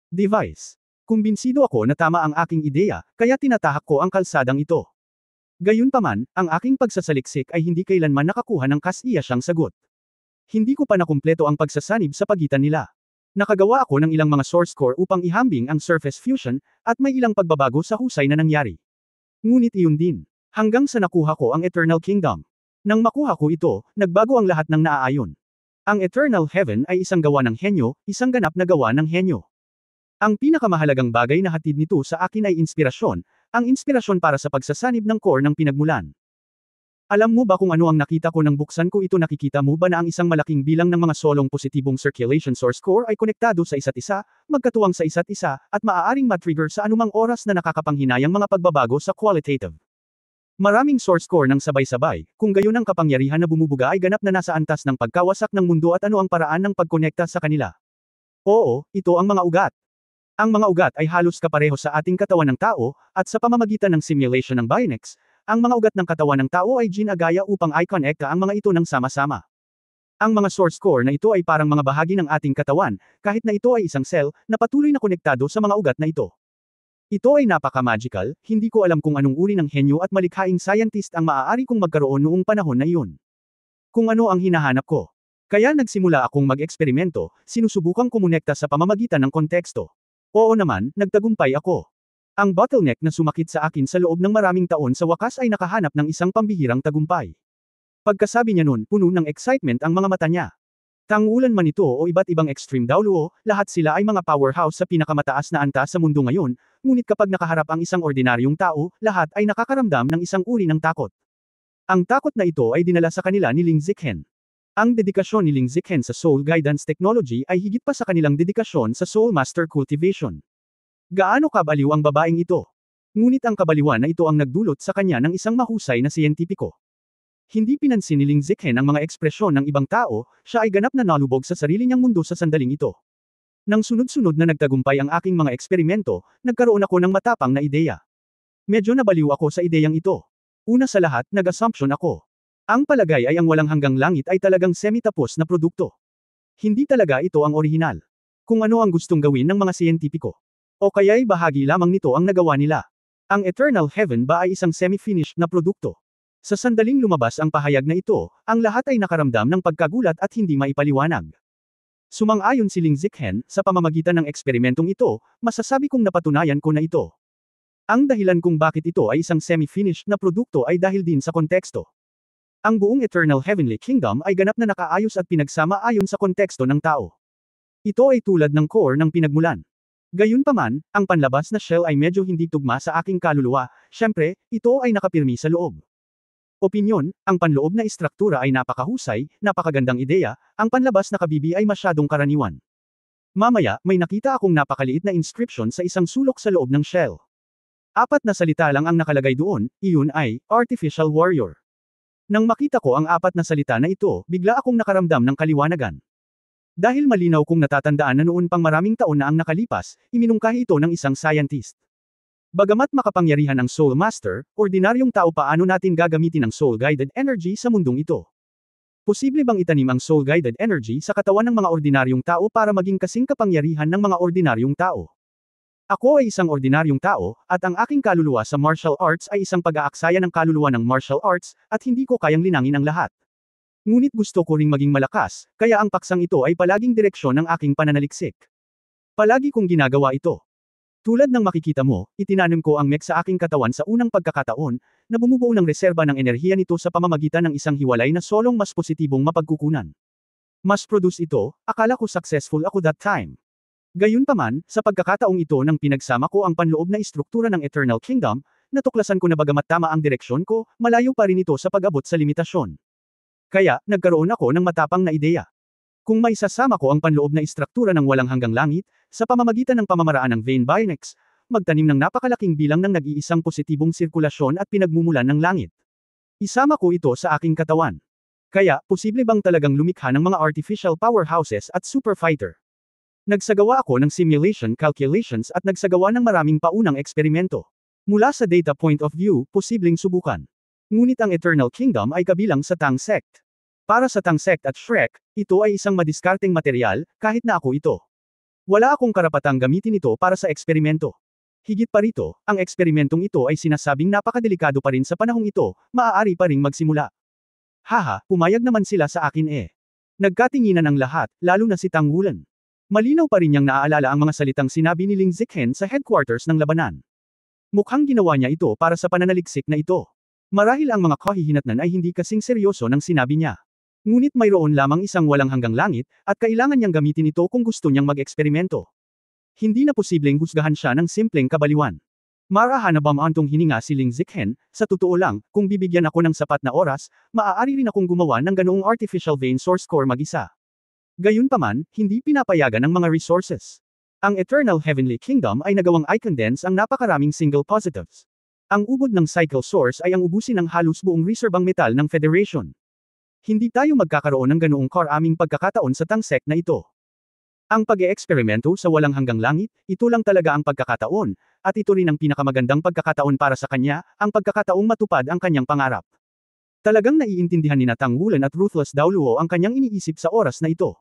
Device. Kumbinsido ako na tama ang aking ideya, kaya tinatahak ko ang kalsadang ito. Gayunpaman, ang aking pagsasaliksik ay hindi kailanman nakakuha ng kasiyasang sagot. Hindi ko pa nakumpleto ang pagsasanib sa pagitan nila. Nakagawa ako ng ilang mga source core upang ihambing ang surface fusion, at may ilang pagbabago sa husay na nangyari. Ngunit iyon din. Hanggang sa nakuha ko ang Eternal Kingdom. Nang makuha ko ito, nagbago ang lahat ng naaayon. Ang Eternal Heaven ay isang gawa ng henyo, isang ganap na gawa ng henyo. Ang pinakamahalagang bagay na hatid nito sa akin ay inspirasyon, ang inspirasyon para sa pagsasanib ng core ng pinagmulan. Alam mo ba kung ano ang nakita ko nang buksan ko ito? Nakikita mo ba na ang isang malaking bilang ng mga solong positibong circulation source core ay konektado sa isa't isa, magkatuwang sa isa't isa, at maaaring matrigger sa anumang oras na nakakapanghinayang mga pagbabago sa qualitative. Maraming source core ng sabay-sabay, kung gayon ang kapangyarihan na bumubuga ay ganap na nasa antas ng pagkawasak ng mundo at ano ang paraan ng pagkonekta sa kanila. Oo, ito ang mga ugat. Ang mga ugat ay halos kapareho sa ating katawan ng tao, at sa pamamagitan ng simulation ng Bionex, ang mga ugat ng katawan ng tao ay ginagaya upang i-connecta ang mga ito ng sama-sama. Ang mga source core na ito ay parang mga bahagi ng ating katawan, kahit na ito ay isang cell, na patuloy na konektado sa mga ugat na ito. Ito ay napaka-magical, hindi ko alam kung anong uri ng henyo at malikhaing scientist ang maaari kong magkaroon noong panahon na iyon. Kung ano ang hinahanap ko. Kaya nagsimula akong mag-eksperimento, sinusubukang kumonekta sa pamamagitan ng konteksto. Oo naman, nagtagumpay ako. Ang bottleneck na sumakit sa akin sa loob ng maraming taon sa wakas ay nakahanap ng isang pambihirang tagumpay. Pagkasabi niya nun, puno ng excitement ang mga mata niya. Tangulan man ito o iba't ibang extreme dowluo, lahat sila ay mga powerhouse sa pinakamataas na antas sa mundo ngayon, ngunit kapag nakaharap ang isang ordinaryong tao, lahat ay nakakaramdam ng isang uri ng takot. Ang takot na ito ay dinala sa kanila ni Ling Zichen. Ang dedikasyon ni Ling Zichen sa Soul Guidance Technology ay higit pa sa kanilang dedikasyon sa Soul Master Cultivation. Gaano kabaliw ang babaeng ito? Ngunit ang kabaliwan na ito ang nagdulot sa kanya ng isang mahusay na siyentipiko. Hindi pinansin ni Ling Zichen ang mga ekspresyon ng ibang tao, siya ay ganap na nalubog sa sarili niyang mundo sa sandaling ito. Nang sunod-sunod na nagtagumpay ang aking mga eksperimento, nagkaroon ako ng matapang na ideya. Medyo nabaliw ako sa ideyang ito. Una sa lahat, nag-assumption ako. Ang palagay ay ang walang hanggang langit ay talagang semi-tapos na produkto. Hindi talaga ito ang orihinal. Kung ano ang gustong gawin ng mga siyentipiko. O kaya'y bahagi lamang nito ang nagawa nila. Ang Eternal Heaven ba ay isang semi-finished na produkto? Sa sandaling lumabas ang pahayag na ito, ang lahat ay nakaramdam ng pagkagulat at hindi maipaliwanag. Sumang-ayon si Ling Zichen, sa pamamagitan ng eksperimentong ito, masasabi kong napatunayan ko na ito. Ang dahilan kung bakit ito ay isang semi-finished na produkto ay dahil din sa konteksto. Ang buong Eternal Heavenly Kingdom ay ganap na nakaayos at pinagsama ayon sa konteksto ng tao. Ito ay tulad ng core ng pinagmulan. Gayunpaman, ang panlabas na shell ay medyo hindi tugma sa aking kaluluwa, syempre, ito ay nakapirmi sa loob. Opinyon, ang panloob na istruktura ay napakahusay, napakagandang ideya, ang panlabas na kabibi ay masyadong karaniwan. Mamaya, may nakita akong napakaliit na inscription sa isang sulok sa loob ng shell. 4 na salita lang ang nakalagay doon, iyon ay, Artificial Warrior. Nang makita ko ang 4 na salita na ito, bigla akong nakaramdam ng kaliwanagan. Dahil malinaw kong natatandaan na noon pang maraming taon na ang nakalipas, iminungkahi ito ng isang scientist. Bagamat makapangyarihan ang Soul Master, ordinaryong tao paano natin gagamitin ang Soul-Guided Energy sa mundong ito? Posible bang itanim ang Soul-Guided Energy sa katawan ng mga ordinaryong tao para maging kasing kapangyarihan ng mga ordinaryong tao? Ako ay isang ordinaryong tao, at ang aking kaluluwa sa martial arts ay isang pag-aaksaya ng kaluluwa ng martial arts, at hindi ko kayang linangin ang lahat. Ngunit gusto ko ring maging malakas, kaya ang paksang ito ay palaging direksyon ng aking pananaliksik. Palagi kong ginagawa ito. Tulad ng makikita mo, itinanim ko ang mech sa aking katawan sa unang pagkakataon, na bumubuo ng reserba ng enerhiya nito sa pamamagitan ng isang hiwalay na solong mas positibong mapagkukunan. Mas produce ito, akala ko successful ako that time. Gayunpaman, sa pagkakataong ito nang pinagsama ko ang panloob na istruktura ng Eternal Kingdom, natuklasan ko na bagamat tama ang direksyon ko, malayo pa rin ito sa pag-abot sa limitasyon. Kaya, nagkaroon ako ng matapang na ideya. Kung may sasama ko ang panloob na istruktura ng walang hanggang langit, sa pamamagitan ng pamamaraan ng Vein Bionex, magtanim ng napakalaking bilang ng nag-iisang positibong sirkulasyon at pinagmumulan ng langit. Isama ko ito sa aking katawan. Kaya, posible bang talagang lumikha ng mga artificial powerhouses at super fighter? Nagsagawa ako ng simulation calculations at nagsagawa ng maraming paunang eksperimento. Mula sa data point of view, posibleng subukan. Ngunit ang Eternal Kingdom ay kabilang sa Tang Sect. Para sa Tang Sect at Shrek, ito ay isang madiskarteng material, kahit na ako ito. Wala akong karapatang gamitin ito para sa eksperimento. Higit pa rito, ang eksperimentong ito ay sinasabing napakadelikado pa rin sa panahong ito, maaari pa ring magsimula. Haha, pumayag naman sila sa akin eh. Nagkatinginan ang lahat, lalo na si Tang Wulan. Malinaw pa rin niyang naaalala ang mga salitang sinabi ni Ling Zichen sa headquarters ng labanan. Mukhang ginawa niya ito para sa pananaliksik na ito. Marahil ang mga kahihinatnan ay hindi kasing seryoso ng sinabi niya. Ngunit mayroon lamang isang walang hanggang langit, at kailangan niyang gamitin ito kung gusto niyang mag-eksperimento. Hindi na posibleng husgahan siya ng simpleng kabaliwan. Marahan na bamantong hininga si Ling Zichen, sa totoo lang, kung bibigyan ako ng sapat na oras, maaari rin akong gumawa ng ganoong artificial vein source core mag-isa. Gayunpaman, hindi pinapayagan ng mga resources. Ang Eternal Heavenly Kingdom ay nagawang i-condense ang napakaraming single positives. Ang ubod ng cycle source ay ang ubusin ng halos buong reserbang metal ng Federation. Hindi tayo magkakaroon ng ganoong aming pagkakataon sa Tang Sect na ito. Ang pag-eeksperimento sa walang hanggang langit, ito lang talaga ang pagkakataon, at ito rin ang pinakamagandang pagkakataon para sa kanya, ang pagkakataong matupad ang kanyang pangarap. Talagang naiintindihan ni Tang Wulan at Ruthless Daoluo ang kanyang iniisip sa oras na ito.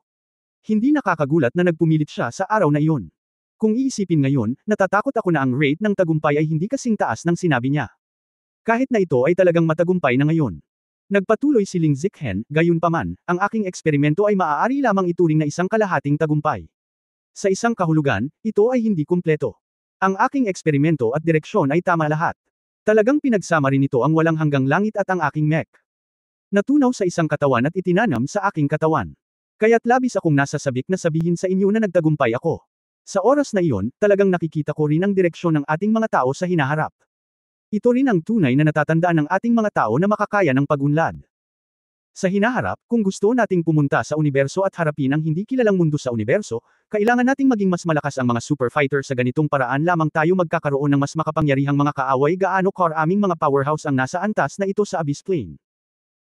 Hindi nakakagulat na nagpumilit siya sa araw na iyon. Kung iisipin ngayon, natatakot ako na ang rate ng tagumpay ay hindi kasing taas ng sinabi niya. Kahit na ito ay talagang matagumpay na ngayon. Nagpatuloy si Ling Zichen, gayunpaman, ang aking eksperimento ay maaari lamang ituring na isang kalahating tagumpay. Sa isang kahulugan, ito ay hindi kumpleto. Ang aking eksperimento at direksyon ay tama lahat. Talagang pinagsama rin nito ang walang hanggang langit at ang aking mech. Natunaw sa isang katawan at itinanam sa aking katawan. Kaya't labis akong nasasabik na sabihin sa inyo na nagtagumpay ako. Sa oras na iyon, talagang nakikita ko rin ang direksyon ng ating mga tao sa hinaharap. Ito rin ang tunay na natatandaan ng ating mga tao na makakaya ng pag-unlad. Sa hinaharap, kung gusto nating pumunta sa universo at harapin ang hindi kilalang mundo sa universo, kailangan nating maging mas malakas ang mga super fighter sa ganitong paraan lamang tayo magkakaroon ng mas makapangyarihang mga kaaway gaano karaming mga powerhouse ang nasa antas na ito sa Abyss Plane.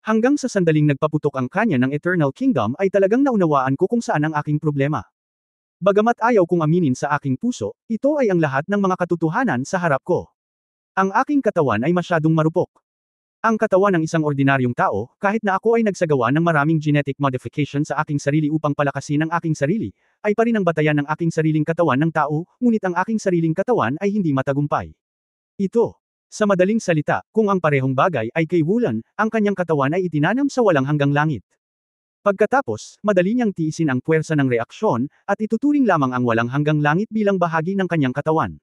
Hanggang sa sandaling nagpaputok ang kanya ng Eternal Kingdom ay talagang naunawaan ko kung saan ang aking problema. Bagamat ayaw kong aminin sa aking puso, ito ay ang lahat ng mga katotohanan sa harap ko. Ang aking katawan ay masyadong marupok. Ang katawan ng isang ordinaryong tao, kahit na ako ay nagsagawa ng maraming genetic modification sa aking sarili upang palakasin ang aking sarili, ay pa rin ang batayan ng aking sariling katawan ng tao, ngunit ang aking sariling katawan ay hindi matagumpay. Ito. Sa madaling salita, kung ang parehong bagay ay kay Wulan, ang kanyang katawan ay itinanam sa walang hanggang langit. Pagkatapos, madali niyang tiisin ang puwersa ng reaksyon, at ituturing lamang ang walang hanggang langit bilang bahagi ng kanyang katawan.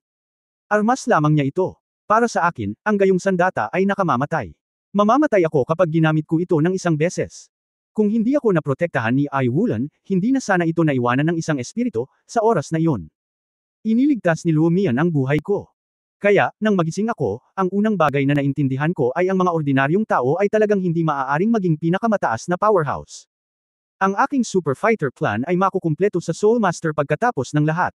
Armas lamang niya ito. Para sa akin, ang gayong sandata ay nakamamatay. Mamamatay ako kapag ginamit ko ito ng isang beses. Kung hindi ako naprotektahan ni Ai Wulan, hindi na sana ito naiwanan ng isang espiritu, sa oras na iyon. Iniligtas ni Luo Mian ang buhay ko. Kaya, nang magising ako, ang unang bagay na naintindihan ko ay ang mga ordinaryong tao ay talagang hindi maaaring maging pinakamataas na powerhouse. Ang aking super fighter plan ay makukumpleto sa Soul Master pagkatapos ng lahat.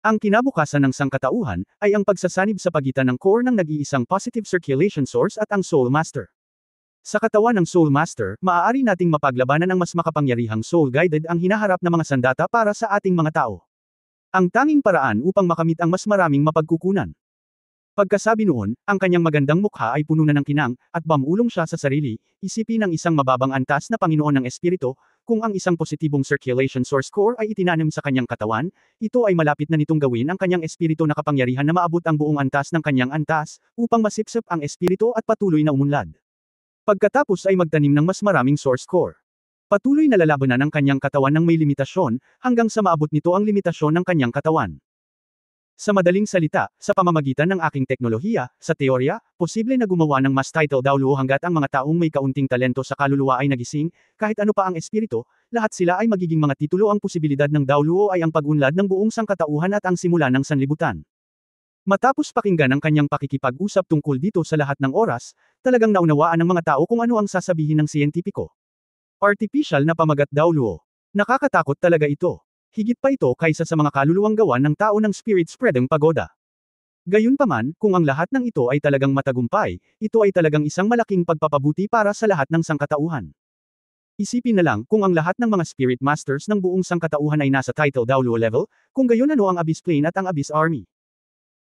Ang kinabukasan ng sangkatauhan, ay ang pagsasanib sa pagitan ng core ng nag-iisang positive circulation source at ang Soul Master. Sa katawan ng Soul Master, maaari nating mapaglabanan ang mas makapangyarihang soul-guided ang hinaharap na mga sandata para sa ating mga tao. Ang tanging paraan upang makamit ang mas maraming mapagkukunan. Pagkasabi noon, ang kanyang magandang mukha ay puno na ng kinang, at bamulong siya sa sarili, isipin ng isang mababang antas na Panginoon ng Espiritu, kung ang isang positibong circulation source core ay itinanim sa kanyang katawan, ito ay malapit na nitong gawin ang kanyang espiritu na kapangyarihan na maabot ang buong antas ng kanyang antas, upang masipsip ang espiritu at patuloy na umunlad. Pagkatapos ay magtanim ng mas maraming source core. Patuloy na lalabanan ang kanyang katawan ng may limitasyon, hanggang sa maabot nito ang limitasyon ng kanyang katawan. Sa madaling salita, sa pamamagitan ng aking teknolohiya, sa teorya, posible na gumawa ng mas title Daoluo hanggat ang mga taong may kaunting talento sa kaluluwa ay nagising, kahit ano pa ang espiritu, lahat sila ay magiging mga titulo. Ang posibilidad ng Daoluo ay ang pag-unlad ng buong sangkatauhan at ang simula ng sanlibutan. Matapos pakinggan ang kanyang pakikipag-usap tungkol dito sa lahat ng oras, talagang naunawaan ng mga tao kung ano ang sasabihin ng siyentipiko. Artificial na pamagat Daoluo. Nakakatakot talaga ito. Higit pa ito kaysa sa mga kaluluwang gawa ng tao ng spirit spreading pagoda. Gayunpaman, kung ang lahat ng ito ay talagang matagumpay, ito ay talagang isang malaking pagpapabuti para sa lahat ng sangkatauhan. Isipin na lang kung ang lahat ng mga spirit masters ng buong sangkatauhan ay nasa title Daoluo level, kung gayon ano ang Abyss Plane at ang Abyss Army.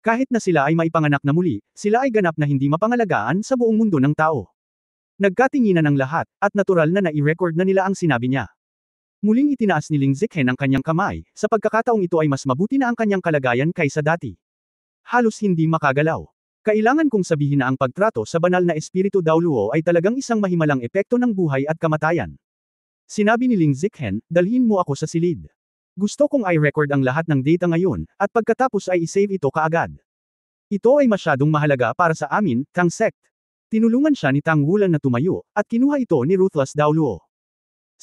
Kahit na sila ay maipanganak na muli, sila ay ganap na hindi mapangalagaan sa buong mundo ng tao. Nagkatinginan ang lahat, at natural na nai-record na nila ang sinabi niya. Muling itinaas ni Ling Zichen ang kanyang kamay, sa pagkakataong ito ay mas mabuti na ang kanyang kalagayan kaysa dati. Halos hindi makagalaw. Kailangan kong sabihin na ang pagtrato sa banal na espiritu Daoluo ay talagang isang mahimalang epekto ng buhay at kamatayan. Sinabi ni Ling Zichen, dalhin mo ako sa silid. Gusto kong i-record ang lahat ng data ngayon, at pagkatapos ay i-save ito kaagad. Ito ay masyadong mahalaga para sa amin, Tang Sect. Tinulungan siya ni Tang Wulan na tumayo, at kinuha ito ni Ruthless Daoluo.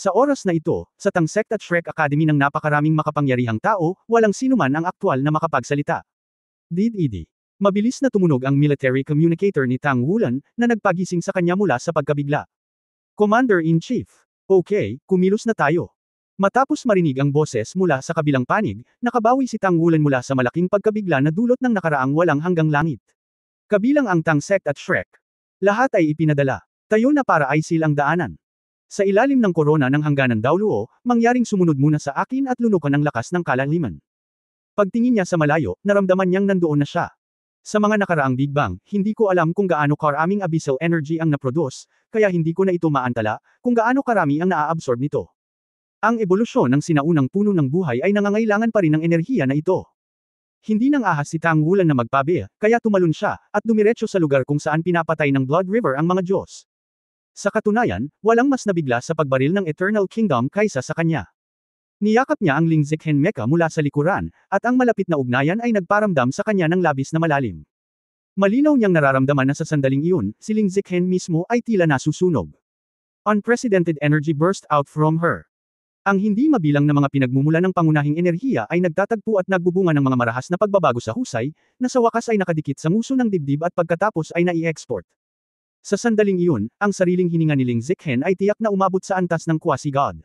Sa oras na ito, sa Tang Sect at Shrek Academy ng napakaraming makapangyarihang tao, walang sinuman ang aktwal na makapagsalita. Did-idi. Mabilis na tumunog ang military communicator ni Tang Wulan, na nagpagising sa kanya mula sa pagkabigla. Commander-in-Chief. Okay, kumilos na tayo. Matapos marinig ang boses mula sa kabilang panig, nakabawi si Tang Wulan mula sa malaking pagkabigla na dulot ng nakaraang walang hanggang langit. Kabilang ang Tang Sect at Shrek. Lahat ay ipinadala. Tayo na para aisil ang daanan. Sa ilalim ng korona ng hangganan Daoluo, mangyaring sumunod muna sa akin at lunukan ang lakas ng kalaliman. Pagtingin niya sa malayo, naramdaman niyang nandoon na siya. Sa mga nakaraang Big Bang, hindi ko alam kung gaano karaming abyssal energy ang naproduce, kaya hindi ko na ito maantala, kung gaano karami ang naa-absorb nito. Ang ebolusyon ng sinaunang puno ng buhay ay nangangailangan pa rin ng enerhiya na ito. Hindi nang ahas si Tang Wulan na magpabe, kaya tumalon siya, at dumiretso sa lugar kung saan pinapatay ng Blood River ang mga Diyos. Sa katunayan, walang mas nabigla sa pagbaril ng Eternal Kingdom kaysa sa kanya. Niyakap niya ang Ling Ziqhen mecha mula sa likuran, at ang malapit na ugnayan ay nagparamdam sa kanya ng labis na malalim. Malinaw niyang nararamdaman na sa sandaling iyon, si Ling Ziqhen mismo ay tila nasusunog. Unprecedented energy burst out from her. Ang hindi mabilang na mga pinagmumula ng pangunahing enerhiya ay nagtatagpo at nagbubunga ng mga marahas na pagbabago sa husay, na sa wakas ay nakadikit sa nguso ng dibdib at pagkatapos ay nai-export. Sa sandaling iyon, ang sariling hininga ni Ling Ziqhen ay tiyak na umabot sa antas ng quasi-god.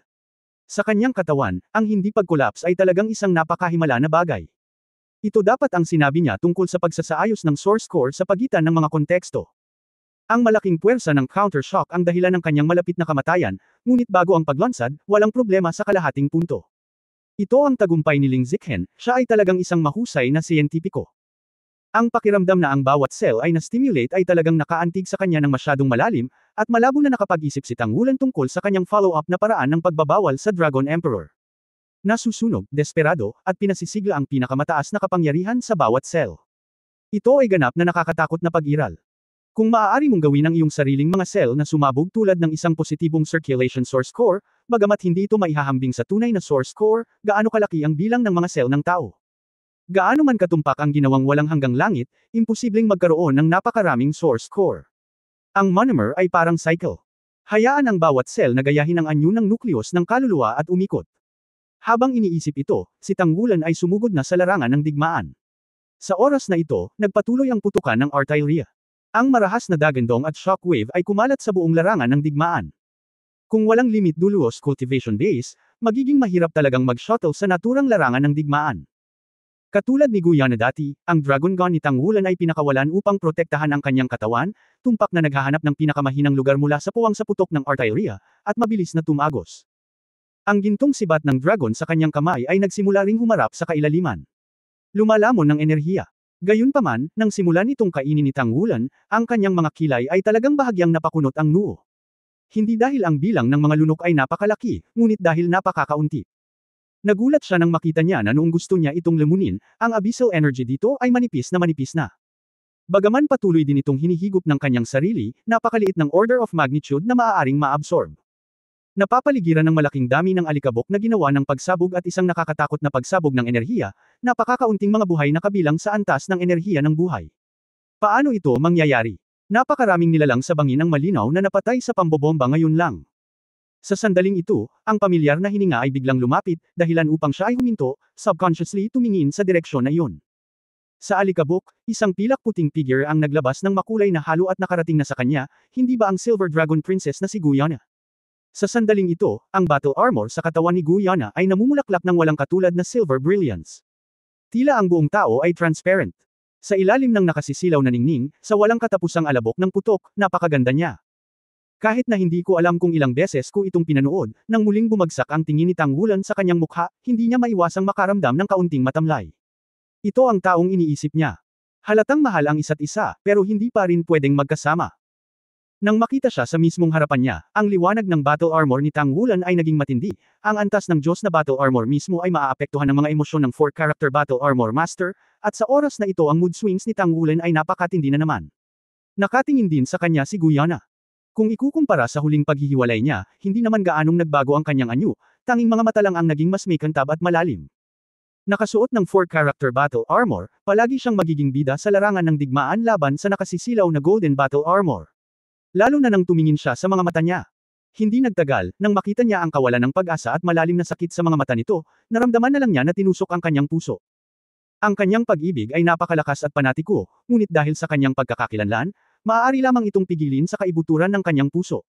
Sa kanyang katawan, ang hindi pag-collapse ay talagang isang napakahimala na bagay. Ito dapat ang sinabi niya tungkol sa pagsasaayos ng source core sa pagitan ng mga konteksto. Ang malaking puwersa ng counter-shock ang dahilan ng kanyang malapit na kamatayan, ngunit bago ang paglansad, walang problema sa kalahating punto. Ito ang tagumpay ni Ling Ziqhen, siya ay talagang isang mahusay na siyentipiko. Ang pakiramdam na ang bawat cell ay na-stimulate ay talagang nakaantig sa kanya ng masyadong malalim, at malabo na nakapag-isip si Tang Wulan tungkol sa kanyang follow-up na paraan ng pagbabawal sa Dragon Emperor. Nasusunog, desperado, at pinasisigla ang pinakamataas na kapangyarihan sa bawat cell. Ito ay ganap na nakakatakot na pag-iral. Kung maaari mong gawin ang iyong sariling mga cell na sumabog tulad ng isang positibong circulation source core, bagamat hindi ito maihahambing sa tunay na source core, gaano kalaki ang bilang ng mga cell ng tao. Gaano man katumpak ang ginawang walang hanggang langit, imposibleng magkaroon ng napakaraming source core. Ang monomer ay parang cycle. Hayaan ang bawat cell na gayahin ang anyo ng nukleus ng kaluluwa at umikot. Habang iniisip ito, si Tang Wulan ay sumugod na sa larangan ng digmaan. Sa oras na ito, nagpatuloy ang putukan ng artillery. Ang marahas na dagandong at shockwave ay kumalat sa buong larangan ng digmaan. Kung walang limit dulos cultivation base, magiging mahirap talagang mag-shuttle sa naturang larangan ng digmaan. Katulad ni Guyana dati, ang Dragon Gun ni Tang Wulan ay pinakawalan upang protektahan ang kanyang katawan, tumpak na naghahanap ng pinakamahinang lugar mula sa puwang sa putok ng artillery, at mabilis na tumagos. Ang gintong sibat ng dragon sa kanyang kamay ay nagsimula ring humarap sa kailaliman. Lumalamon ng enerhiya. Gayunpaman, nang simulan itong kainin ni Tang Wulan, ang kanyang mga kilay ay talagang bahagyang napakunot ang noo. Hindi dahil ang bilang ng mga lunok ay napakalaki, ngunit dahil napakakaunti. Nagulat siya nang makita niya na noong gusto niya itong lamunin, ang abyssal energy dito ay manipis na. Bagaman patuloy din itong hinihigop ng kanyang sarili, napakaliit ng order of magnitude na maaaring maabsorb. Napapaligiran ng malaking dami ng alikabok na ginawa ng pagsabog at isang nakakatakot na pagsabog ng enerhiya, napakakaunting mga buhay na kabilang sa antas ng enerhiya ng buhay. Paano ito mangyayari? Napakaraming nilalang sa bangin ang malinaw na napatay sa pambobomba ngayon lang. Sa sandaling ito, ang pamilyar na hininga ay biglang lumapit, dahilan upang siya ay huminto, subconsciously tumingin sa direksyon na iyon. Sa alikabok, isang pilak puting figure ang naglabas ng makulay na halo at nakarating na sa kanya, hindi ba ang Silver Dragon Princess na si Guyana? Sa sandaling ito, ang battle armor sa katawan ni Guyana ay namumulaklak ng walang katulad na silver brilliance. Tila ang buong tao ay transparent. Sa ilalim ng nakasisilaw na ningning, sa walang katapusang alabok ng putok, napakaganda niya. Kahit na hindi ko alam kung ilang beses ko itong pinanood, nang muling bumagsak ang tingin ni Tang Wulan sa kanyang mukha, hindi niya maiwasang makaramdam ng kaunting matamlay. Ito ang taong iniisip niya. Halatang mahal ang isa't isa, pero hindi pa rin pwedeng magkasama. Nang makita siya sa mismong harapan niya, ang liwanag ng battle armor ni Tang Wulan ay naging matindi, ang antas ng Diyos na battle armor mismo ay maaapektuhan ng mga emosyon ng 4-character battle armor master, at sa oras na ito ang mood swings ni Tang Wulan ay napakatindi na naman. Nakatingin din sa kanya si Guyana. Kung ikukumpara sa huling paghihiwalay niya, hindi naman gaanong nagbago ang kanyang anyo, tanging mga mata lang ang naging mas may kantab at malalim. Nakasuot ng 4-character battle armor, palagi siyang magiging bida sa larangan ng digmaan laban sa nakasisilaw na golden battle armor. Lalo na nang tumingin siya sa mga mata niya. Hindi nagtagal, nang makita niya ang kawalan ng pag-asa at malalim na sakit sa mga mata nito, naramdaman na lang niya na tinusok ang kanyang puso. Ang kanyang pag-ibig ay napakalakas at panatiko, ngunit dahil sa kanyang pagkakakilanlan, maaari lamang itong pigilin sa kaibuturan ng kanyang puso.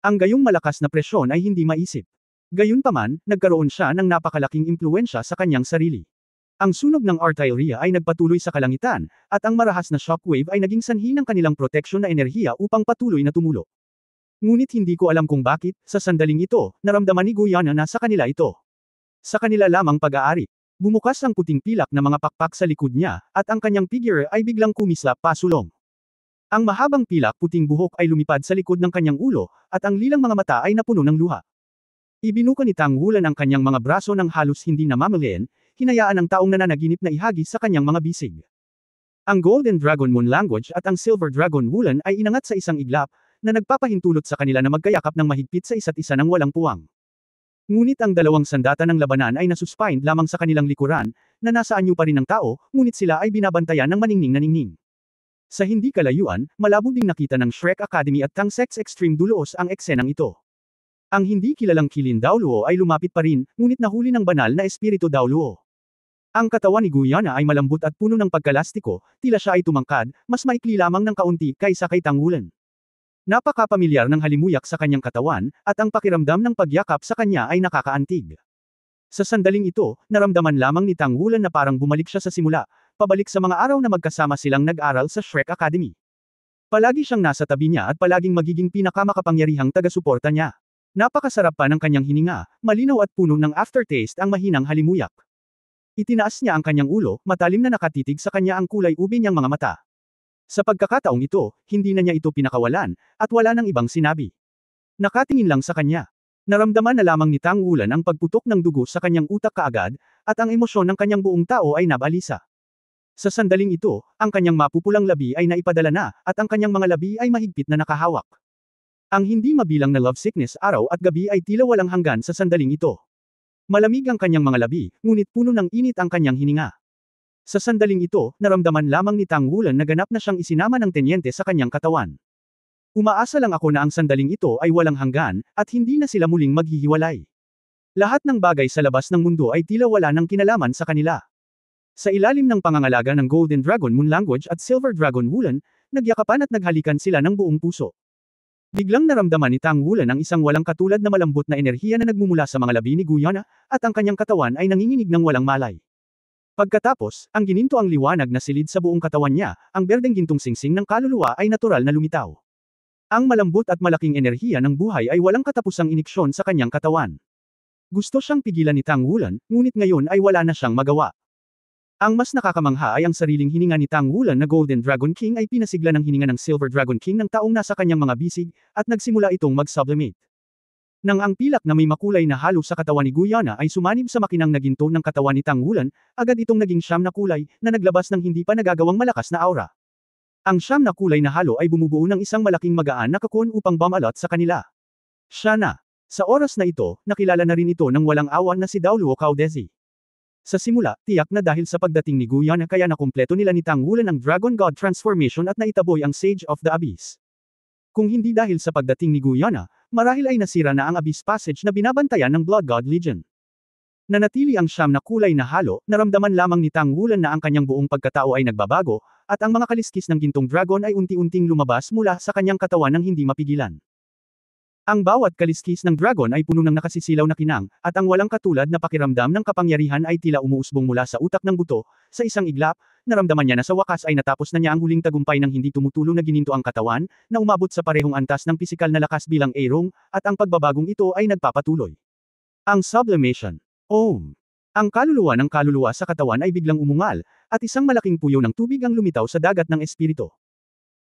Ang gayong malakas na presyon ay hindi maisip. Gayunpaman, nagkaroon siya ng napakalaking impluwensya sa kanyang sarili. Ang sunog ng artillery ay nagpatuloy sa kalangitan, at ang marahas na shockwave ay naging sanhi ng kanilang proteksyon na enerhiya upang patuloy na tumulo. Ngunit hindi ko alam kung bakit, sa sandaling ito, naramdaman ni Guyana na sa kanila ito. Sa kanila lamang pag-aari. Bumukas ang puting pilak na mga pakpak sa likod niya, at ang kanyang figure ay biglang kumislap pasulong. Ang mahabang pilak puting buhok ay lumipad sa likod ng kanyang ulo, at ang lilang mga mata ay napuno ng luha. Ibinuka ni Tang Wulan ang kanyang mga braso ng halos hindi namamalayan, hinayaan ang taong nananaginip na ihagis sa kanyang mga bisig. Ang Golden Dragon Moon Language at ang Silver Dragon Wulan ay inangat sa isang iglap, na nagpapahintulot sa kanila na magkayakap ng mahigpit sa isa't isa ng walang puwang. Ngunit ang dalawang sandata ng labanan ay nasuspend lamang sa kanilang likuran, na nasa anyo pa rin ng tao, ngunit sila ay binabantayan ng maningning na ningning. Sa hindi kalayuan, malabo ding nakita ng Shrek Academy at Tang Sex Extreme Dulos ang eksenang ito. Ang hindi kilalang Kilin Daoluo ay lumapit pa rin, ngunit nahuli ng banal na espiritu Daoluo. Ang katawan ni Guyana ay malambot at puno ng pagkalastiko, tila siya ay tumangkad, mas maikli lamang ng kaunti kaysa kay Tang Wulan. Napakapamilyar ng halimuyak sa kanyang katawan, at ang pakiramdam ng pagyakap sa kanya ay nakakaantig. Sa sandaling ito, naramdaman lamang ni Tang Wulan na parang bumalik siya sa simula, pabalik sa mga araw na magkasama silang nag-aral sa Shrek Academy. Palagi siyang nasa tabi niya at palaging magiging pinakamakapangyarihang taga-suporta niya. Napakasarap pa ng kanyang hininga, malinaw at puno ng aftertaste ang mahinang halimuyak. Itinaas niya ang kanyang ulo, matalim na nakatitig sa kanya ang kulay ube niyang mga mata. Sa pagkakataong ito, hindi na niya ito pinakawalan, at wala nang ibang sinabi. Nakatingin lang sa kanya. Naramdaman na lamang ni Tang Wulan ang pagputok ng dugo sa kanyang utak kaagad, at ang emosyon ng kanyang buong tao ay nabalisa. Sa sandaling ito, ang kanyang mapupulang labi ay naipadala na, at ang kanyang mga labi ay mahigpit na nakahawak. Ang hindi mabilang na love sickness araw at gabi ay tila walang hanggan sa sandaling ito. Malamig ang kanyang mga labi, ngunit puno ng init ang kanyang hininga. Sa sandaling ito, naramdaman lamang ni Tang Wulan na ganap na siyang isinama ng tenyente sa kanyang katawan. Umaasa lang ako na ang sandaling ito ay walang hanggan, at hindi na sila muling maghihiwalay. Lahat ng bagay sa labas ng mundo ay tila wala ng kinalaman sa kanila. Sa ilalim ng pangangalaga ng Golden Dragon Moon Language at Silver Dragon Wulan, nagyakapan at naghalikan sila ng buong puso. Biglang naramdaman ni Tang Wulan ang isang walang katulad na malambot na enerhiya na nagmumula sa mga labi ni Guyana, at ang kanyang katawan ay nanginginig ng walang malay. Pagkatapos, ang gininto ang liwanag na silid sa buong katawan niya, ang berdeng gintong singsing ng kaluluwa ay natural na lumitaw. Ang malambot at malaking enerhiya ng buhay ay walang katapusang iniksyon sa kanyang katawan. Gusto siyang pigilan ni Tang Wulan, ngunit ngayon ay wala na siyang magawa. Ang mas nakakamangha ay ang sariling hininga ni Tang Wulan na Golden Dragon King ay pinasigla ng hininga ng Silver Dragon King ng taong nasa kanyang mga bisig, at nagsimula itong mag-sublimate. Nang ang pilak na may makulay na halo sa katawan ni Guyana ay sumanib sa makinang na ginto ng katawan ni Tang Wulan, agad itong naging siyam na kulay, na naglabas ng hindi pa nagagawang malakas na aura. Ang siyam na kulay na halo ay bumubuo ng isang malaking magaan na kakon upang bumalot sa kanila. Siya na. Sa oras na ito, nakilala na rin ito ng walang awan na si Daoluo Caudezi. Sa simula, tiyak na dahil sa pagdating ni Guyana kaya nakumpleto nila ni Tang Wulan ang Dragon God transformation at naitaboy ang Sage of the Abyss. Kung hindi dahil sa pagdating ni Guyana, marahil ay nasira na ang Abyss Passage na binabantayan ng Blood God Legion. Nanatili ang siyam na kulay na halo, naramdaman lamang ni Tang Wulan na ang kanyang buong pagkatao ay nagbabago, at ang mga kaliskis ng gintong dragon ay unti-unting lumabas mula sa kanyang katawan ng hindi mapigilan. Ang bawat kaliskis ng dragon ay puno ng nakasisilaw na kinang, at ang walang katulad na pakiramdam ng kapangyarihan ay tila umuusbong mula sa utak ng buto. Sa isang iglap, naramdaman niya na sa wakas ay natapos na niya ang huling tagumpay ng hindi tumutulong na gininto ang katawan, na umabot sa parehong antas ng pisikal na lakas bilang Aerong, at ang pagbabagong ito ay nagpapatuloy. Ang sublimation. Om. Ang kaluluwa ng kaluluwa sa katawan ay biglang umungal, at isang malaking puyo ng tubig ang lumitaw sa dagat ng espiritu.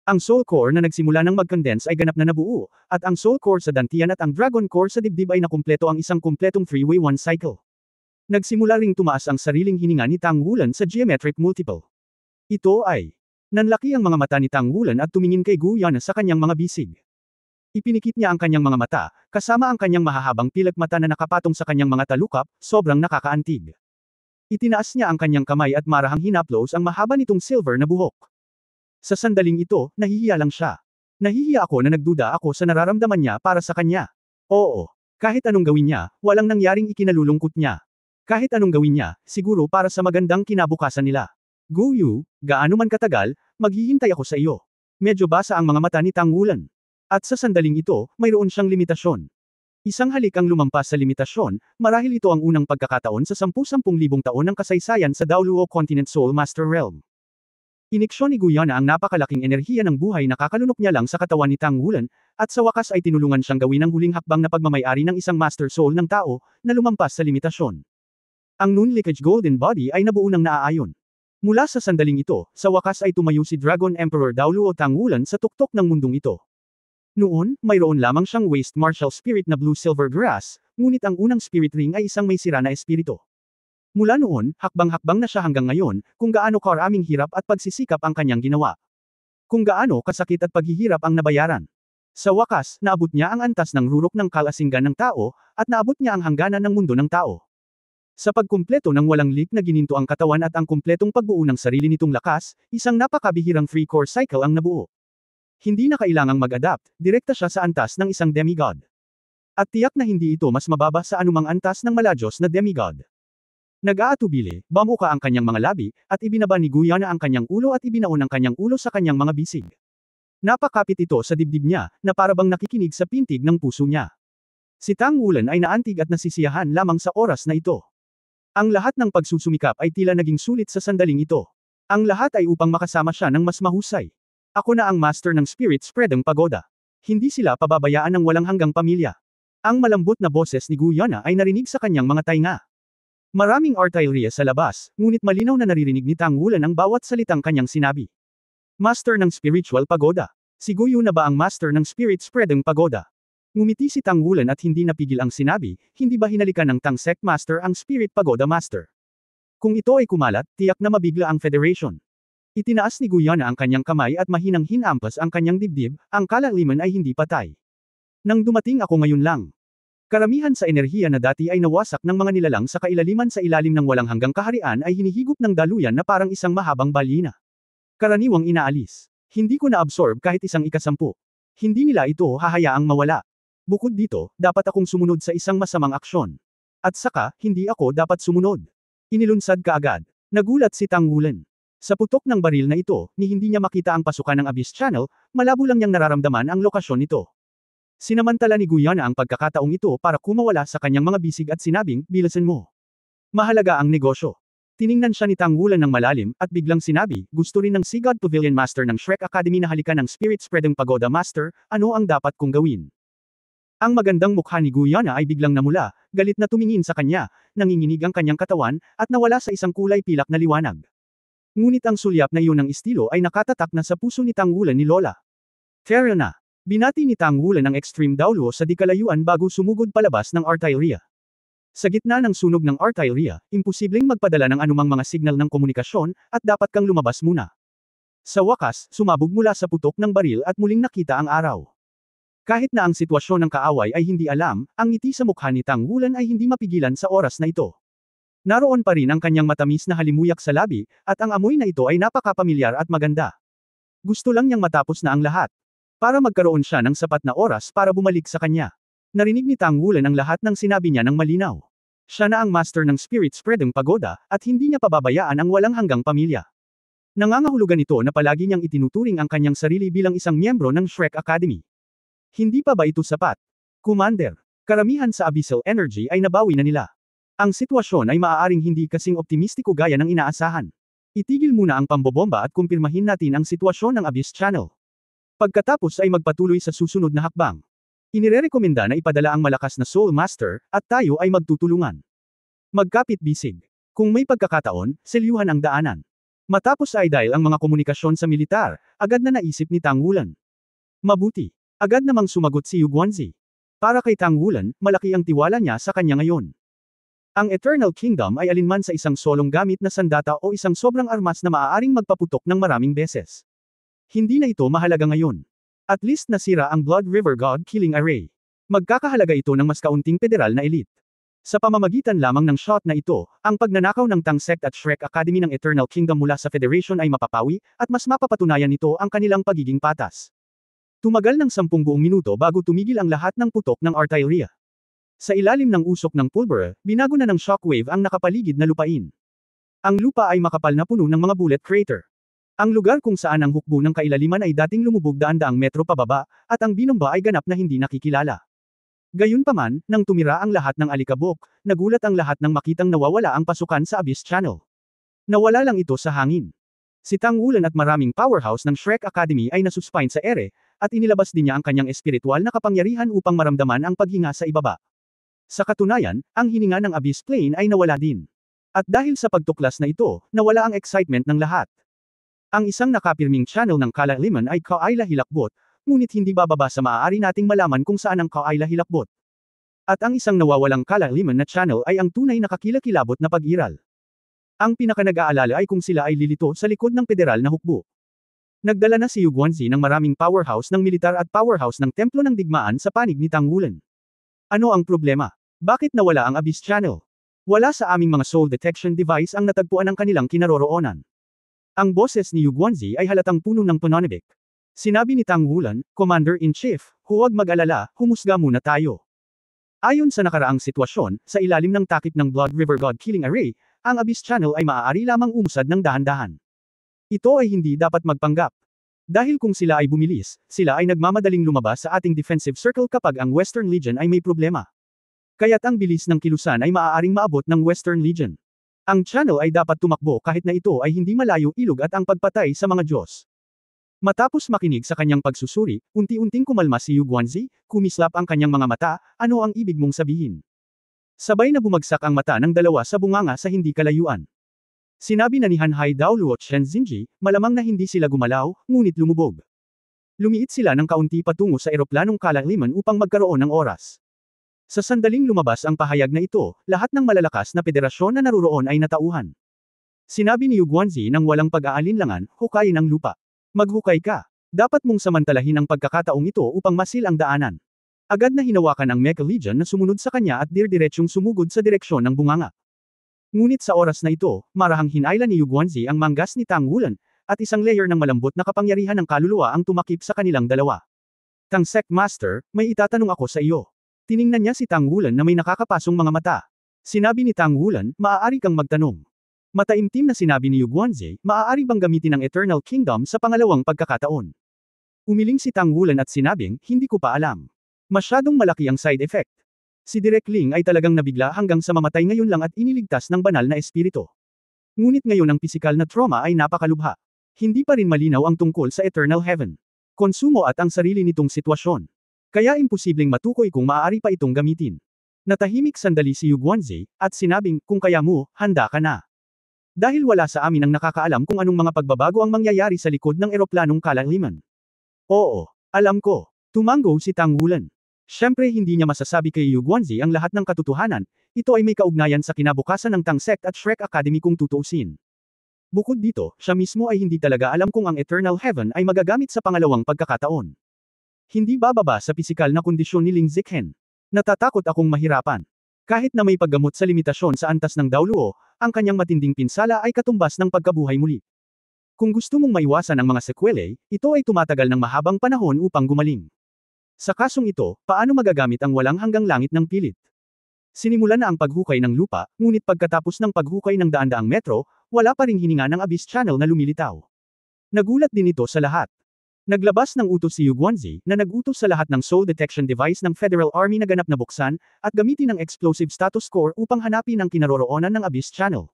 Ang Soul Core na nagsimula ng mag-condense ay ganap na nabuo, at ang Soul Core sa dantian at ang Dragon Core sa dibdib ay nakumpleto ang isang kumpletong three-way one cycle. Nagsimula ring tumaas ang sariling hininga ni Tang Wulan sa geometric multiple. Ito ay nanlaki ang mga mata ni Tang Wulan at tumingin kay Guyana sa kanyang mga bisig. Ipinikit niya ang kanyang mga mata, kasama ang kanyang mahahabang pilak mata na nakapatong sa kanyang mga talukap, sobrang nakakaantig. Itinaas niya ang kanyang kamay at marahang hinaplos ang mahaba nitong silver na buhok. Sa sandaling ito, nahihiya lang siya. Nahihiya ako na nagduda ako sa nararamdaman niya para sa kanya. Oo. Kahit anong gawin niya, walang nangyaring ikinalulungkot niya. Kahit anong gawin niya, siguro para sa magandang kinabukasan nila. Guyu, gaano man katagal, maghihintay ako sa iyo. Medyo basa ang mga mata ni Tang Wulan. At sa sandaling ito, mayroon siyang limitasyon. Isang halik ang lumampas sa limitasyon, marahil ito ang unang pagkakataon sa 10,000 taon ng kasaysayan sa Daoluo Continent Soul Master Realm. Iniksyon ni Guyana ang napakalaking enerhiya ng buhay na kakalunok niya lang sa katawan ni Tang Wulan, at sa wakas ay tinulungan siyang gawin ang huling hakbang na pagmamayari ng isang Master Soul ng tao, na lumampas sa limitasyon. Ang Noon Leakage Golden Body ay nabuo ng naaayon. Mula sa sandaling ito, sa wakas ay tumayo si Dragon Emperor Daoluo Tang Wulan sa tuktok ng mundong ito. Noon, mayroon lamang siyang waste martial spirit na blue-silver grass, ngunit ang unang spirit ring ay isang may sira na espiritu. Mula noon, hakbang-hakbang na siya hanggang ngayon, kung gaano karaming hirap at pagsisikap ang kanyang ginawa. Kung gaano kasakit at paghihirap ang nabayaran. Sa wakas, naabot niya ang antas ng rurok ng kalasinggan ng tao, at naabot niya ang hangganan ng mundo ng tao. Sa pagkumpleto ng walang lik na gininto ang katawan at ang kumpletong pagbuo ng sarili nitong lakas, isang napakabihirang 3-core cycle ang nabuo. Hindi na kailangang mag-adapt, direkta siya sa antas ng isang demigod. At tiyak na hindi ito mas mababa sa anumang antas ng maladyos na demigod. Nag-aatubili, bamuka ang kanyang mga labi, at ibinaba ni Guyana ang kanyang ulo at ibinaon ang kanyang ulo sa kanyang mga bisig. Napakapit ito sa dibdib niya, na parabang nakikinig sa pintig ng puso niya. Si Tang Wulan ay naantig at nasisiyahan lamang sa oras na ito. Ang lahat ng pagsusumikap ay tila naging sulit sa sandaling ito. Ang lahat ay upang makasama siya ng mas mahusay. Ako na ang master ng spirit spreading pagoda. Hindi sila pababayaan ng walang hanggang pamilya. Ang malambot na boses ni Guyana ay narinig sa kanyang mga tainga. Maraming artillery sa labas, ngunit malinaw na naririnig ni Tang Wulan ang bawat salitang kanyang sinabi. Master ng Spiritual Pagoda. Si Guyu na ba ang master ng Spirit Spreading Pagoda? Ngumiti si Tang Wulan at hindi napigil ang sinabi, hindi ba hinalikan ng Tang Sect Master ang Spirit Pagoda Master? Kung ito ay kumalat, tiyak na mabigla ang Federation. Itinaas ni Guyana ang kanyang kamay at mahinang hinampas ang kanyang dibdib, ang kalaliman ay hindi patay. Nang dumating ako ngayon lang. Karamihan sa enerhiya na dati ay nawasak ng mga nilalang sa kailaliman sa ilalim ng walang hanggang kaharian ay hinihigop ng daluyan na parang isang mahabang balyena. Karaniwang inaalis. Hindi ko na-absorb kahit isang ikasampu. Hindi nila ito hahayaang mawala. Bukod dito, dapat akong sumunod sa isang masamang aksyon. At saka, hindi ako dapat sumunod. Inilunsad kaagad. Nagulat si Tang Wulan. Sa putok ng baril na ito, ni hindi niya makita ang pasukan ng Abyss Channel, malabo lang niyang nararamdaman ang lokasyon nito. Sinamantala ni Guyana ang pagkakataong ito para kumawala sa kanyang mga bisig at sinabing, bilisan mo. Mahalaga ang negosyo. Tiningnan siya ni Tang Wulan ng malalim, at biglang sinabi, gusto rin ng Sea God Pavilion Master ng Shrek Academy na halikan ng Spirit Spreading Pagoda Master, ano ang dapat kong gawin? Ang magandang mukha ni Guyana ay biglang namula, galit na tumingin sa kanya, nanginginig ang kanyang katawan, at nawala sa isang kulay pilak na liwanag. Ngunit ang sulyap na iyon ng estilo ay nakatatak na sa puso ni Tang Wulan ni Lola. Tara na. Binati ni Tang Wulan ang extreme download sa dikalayuan bago sumugod palabas ng artillery. Sa gitna ng sunog ng artillery, imposibleng magpadala ng anumang mga signal ng komunikasyon, at dapat kang lumabas muna. Sa wakas, sumabog mula sa putok ng baril at muling nakita ang araw. Kahit na ang sitwasyon ng kaaway ay hindi alam, ang ngiti sa mukha ni Tang Wulan ay hindi mapigilan sa oras na ito. Naroon pa rin ang kanyang matamis na halimuyak sa labi, at ang amoy na ito ay napakapamilyar at maganda. Gusto lang niyang matapos na ang lahat. Para magkaroon siya ng sapat na oras para bumalik sa kanya. Narinig ni Tang Wulan ang lahat ng sinabi niya ng malinaw. Siya na ang master ng Spirit Spreading Pagoda, at hindi niya pababayaan ang walang hanggang pamilya. Nangangahulugan ito na palagi niyang itinuturing ang kanyang sarili bilang isang miyembro ng Shrek Academy. Hindi pa ba ito sapat? Commander, karamihan sa Abyssal Energy ay nabawi na nila. Ang sitwasyon ay maaaring hindi kasing optimistiko gaya ng inaasahan. Itigil muna ang pambobomba at kumpirmahin natin ang sitwasyon ng Abyss Channel. Pagkatapos ay magpatuloy sa susunod na hakbang. Inirerekomenda na ipadala ang malakas na Soul Master, at tayo ay magtutulungan. Magkapit bisig. Kung may pagkakataon, selyuhan ang daanan. Matapos ay dahil ang mga komunikasyon sa militar, agad na naisip ni Tang Wulan. Mabuti. Agad namang sumagot si Yu Guanzi. Para kay Tang Wulan, malaki ang tiwala niya sa kanya ngayon. Ang Eternal Kingdom ay alinman sa isang solong gamit na sandata o isang sobrang armas na maaaring magpaputok ng maraming beses. Hindi na ito mahalaga ngayon. At least nasira ang Blood River God Killing Array. Magkakahalaga ito ng mas kaunting federal na elite. Sa pamamagitan lamang ng shot na ito, ang pagnanakaw ng Tang Sect at Shrek Academy ng Eternal Kingdom mula sa Federation ay mapapawi, at mas mapapatunayan nito ang kanilang pagiging patas. Tumagal ng 10 buong minuto bago tumigil ang lahat ng putok ng artillery. Sa ilalim ng usok ng pulbura, binago na ng shockwave ang nakapaligid na lupain. Ang lupa ay makapal na puno ng mga bullet crater. Ang lugar kung saan ang hukbo ng kailaliman ay dating lumubog daan-daang metro pababa, at ang binomba ay ganap na hindi nakikilala. Gayunpaman, nang tumira ang lahat ng alikabok, nagulat ang lahat nang makitang nawawala ang pasukan sa Abyss Channel. Nawala lang ito sa hangin. Si Tang Wulan at maraming powerhouse ng Shrek Academy ay nasuspine sa ere, at inilabas din niya ang kanyang espiritual na kapangyarihan upang maramdaman ang paghinga sa ibaba. Sa katunayan, ang hininga ng Abyss Plane ay nawala din. At dahil sa pagtuklas na ito, nawala ang excitement ng lahat. Ang isang nakapirming channel ng Kailaliman ay Kaila Hilakbot, ngunit hindi bababa sa maaari nating malaman kung saan ang Kaila Hilakbot. At ang isang nawawalang Kailaliman na channel ay ang tunay na kakilakilabot na pag-iral. Ang pinakanag-aalala ay kung sila ay lilito sa likod ng federal na hukbo. Nagdala na si Yu Guanzi ng maraming powerhouse ng militar at powerhouse ng templo ng digmaan sa panig ni Tang Wulan. Ano ang problema? Bakit nawala ang Abyss Channel? Wala sa aming mga soul detection device ang natagpuan ang kanilang kinaroroonan. Ang boses ni Yu Guanzi ay halatang puno ng pananabik. Sinabi ni Tang Wulan, Commander-in-Chief, huwag mag-alala, humusga muna tayo. Ayon sa nakaraang sitwasyon, sa ilalim ng takip ng Blood River God Killing Array, ang Abyss Channel ay maaari lamang umusad ng dahan-dahan. Ito ay hindi dapat magpanggap. Dahil kung sila ay bumilis, sila ay nagmamadaling lumabas sa ating defensive circle kapag ang Western Legion ay may problema. Kaya't ang bilis ng kilusan ay maaaring maabot ng Western Legion. Ang channel ay dapat tumakbo kahit na ito ay hindi malayo ilog at ang pagpatay sa mga Diyos. Matapos makinig sa kanyang pagsusuri, unti-unting kumalma si Yu Guanzi, kumislap ang kanyang mga mata, ano ang ibig mong sabihin? Sabay na bumagsak ang mata ng dalawa sa bunganga sa hindi kalayuan. Sinabi na ni Hanhai Daoluo at Shen Xinji, malamang na hindi sila gumalaw, ngunit lumubog. Lumiit sila ng kaunti patungo sa eroplanong kalaliman upang magkaroon ng oras. Sa sandaling lumabas ang pahayag na ito, lahat ng malalakas na federasyon na naruroon ay natauhan. Sinabi ni Yu Guanzi nang walang pag-aalinlangan, hukayin ang lupa. Maghukay ka. Dapat mong samantalahin ang pagkakataong ito upang masil ang daanan. Agad na hinawakan ang Mecha Legion na sumunod sa kanya at dirdiretsong sumugod sa direksyon ng bunganga. Ngunit sa oras na ito, marahang hinailan ni Yu Guanzi ang manggas ni Tang Wulan, at isang layer ng malambot na kapangyarihan ng kaluluwa ang tumakip sa kanilang dalawa. Tang Sec Master, may itatanong ako sa iyo. Tiningnan niya si Tang Wulan na may nakakapasong mga mata. Sinabi ni Tang Wulan, maaari kang magtanong. Mataimtim na sinabi ni Yu Guanzi, maaari bang gamitin ang Eternal Kingdom sa pangalawang pagkakataon? Umiling si Tang Wulan at sinabing, hindi ko pa alam. Masyadong malaki ang side effect. Si Direk Ling ay talagang nabigla hanggang sa mamatay ngayon lang at iniligtas ng banal na espiritu. Ngunit ngayon ang pisikal na trauma ay napakalubha. Hindi pa rin malinaw ang tungkol sa Eternal Heaven. Konsumo at ang sarili nitong sitwasyon. Kaya imposibleng matukoy kung maaari pa itong gamitin. Natahimik sandali si Yu Guanzi, at sinabing, kung kaya mo, handa ka na. Dahil wala sa amin ang nakakaalam kung anong mga pagbabago ang mangyayari sa likod ng eroplanong kalaliman. Oo, alam ko. Tumango si Tang Wulan. Siyempre hindi niya masasabi kay Yu Guanzi ang lahat ng katotohanan, ito ay may kaugnayan sa kinabukasan ng Tang Sect at Shrek Academy kung tutuusin. Bukod dito, siya mismo ay hindi talaga alam kung ang Eternal Heaven ay magagamit sa pangalawang pagkakataon. Hindi bababa sa pisikal na kondisyon ni Ling Zikhen. Natatakot akong mahirapan. Kahit na may paggamot sa limitasyon sa antas ng Daoluo, ang kanyang matinding pinsala ay katumbas ng pagkabuhay muli. Kung gusto mong maiwasan ang mga sekwele, ito ay tumatagal ng mahabang panahon upang gumaling. Sa kasong ito, paano magagamit ang walang hanggang langit ng pilit? Sinimulan na ang paghukay ng lupa, ngunit pagkatapos ng paghukay ng daan-daang metro, wala pa ring hininga ng Abyss Channel na lumilitaw. Nagulat din ito sa lahat. Naglabas ng utos si Yu Guanzi, na nag-utos sa lahat ng soul detection device ng Federal Army na ganap na buksan, at gamitin ang explosive status core upang hanapin ang kinaroroonan ng Abyss Channel.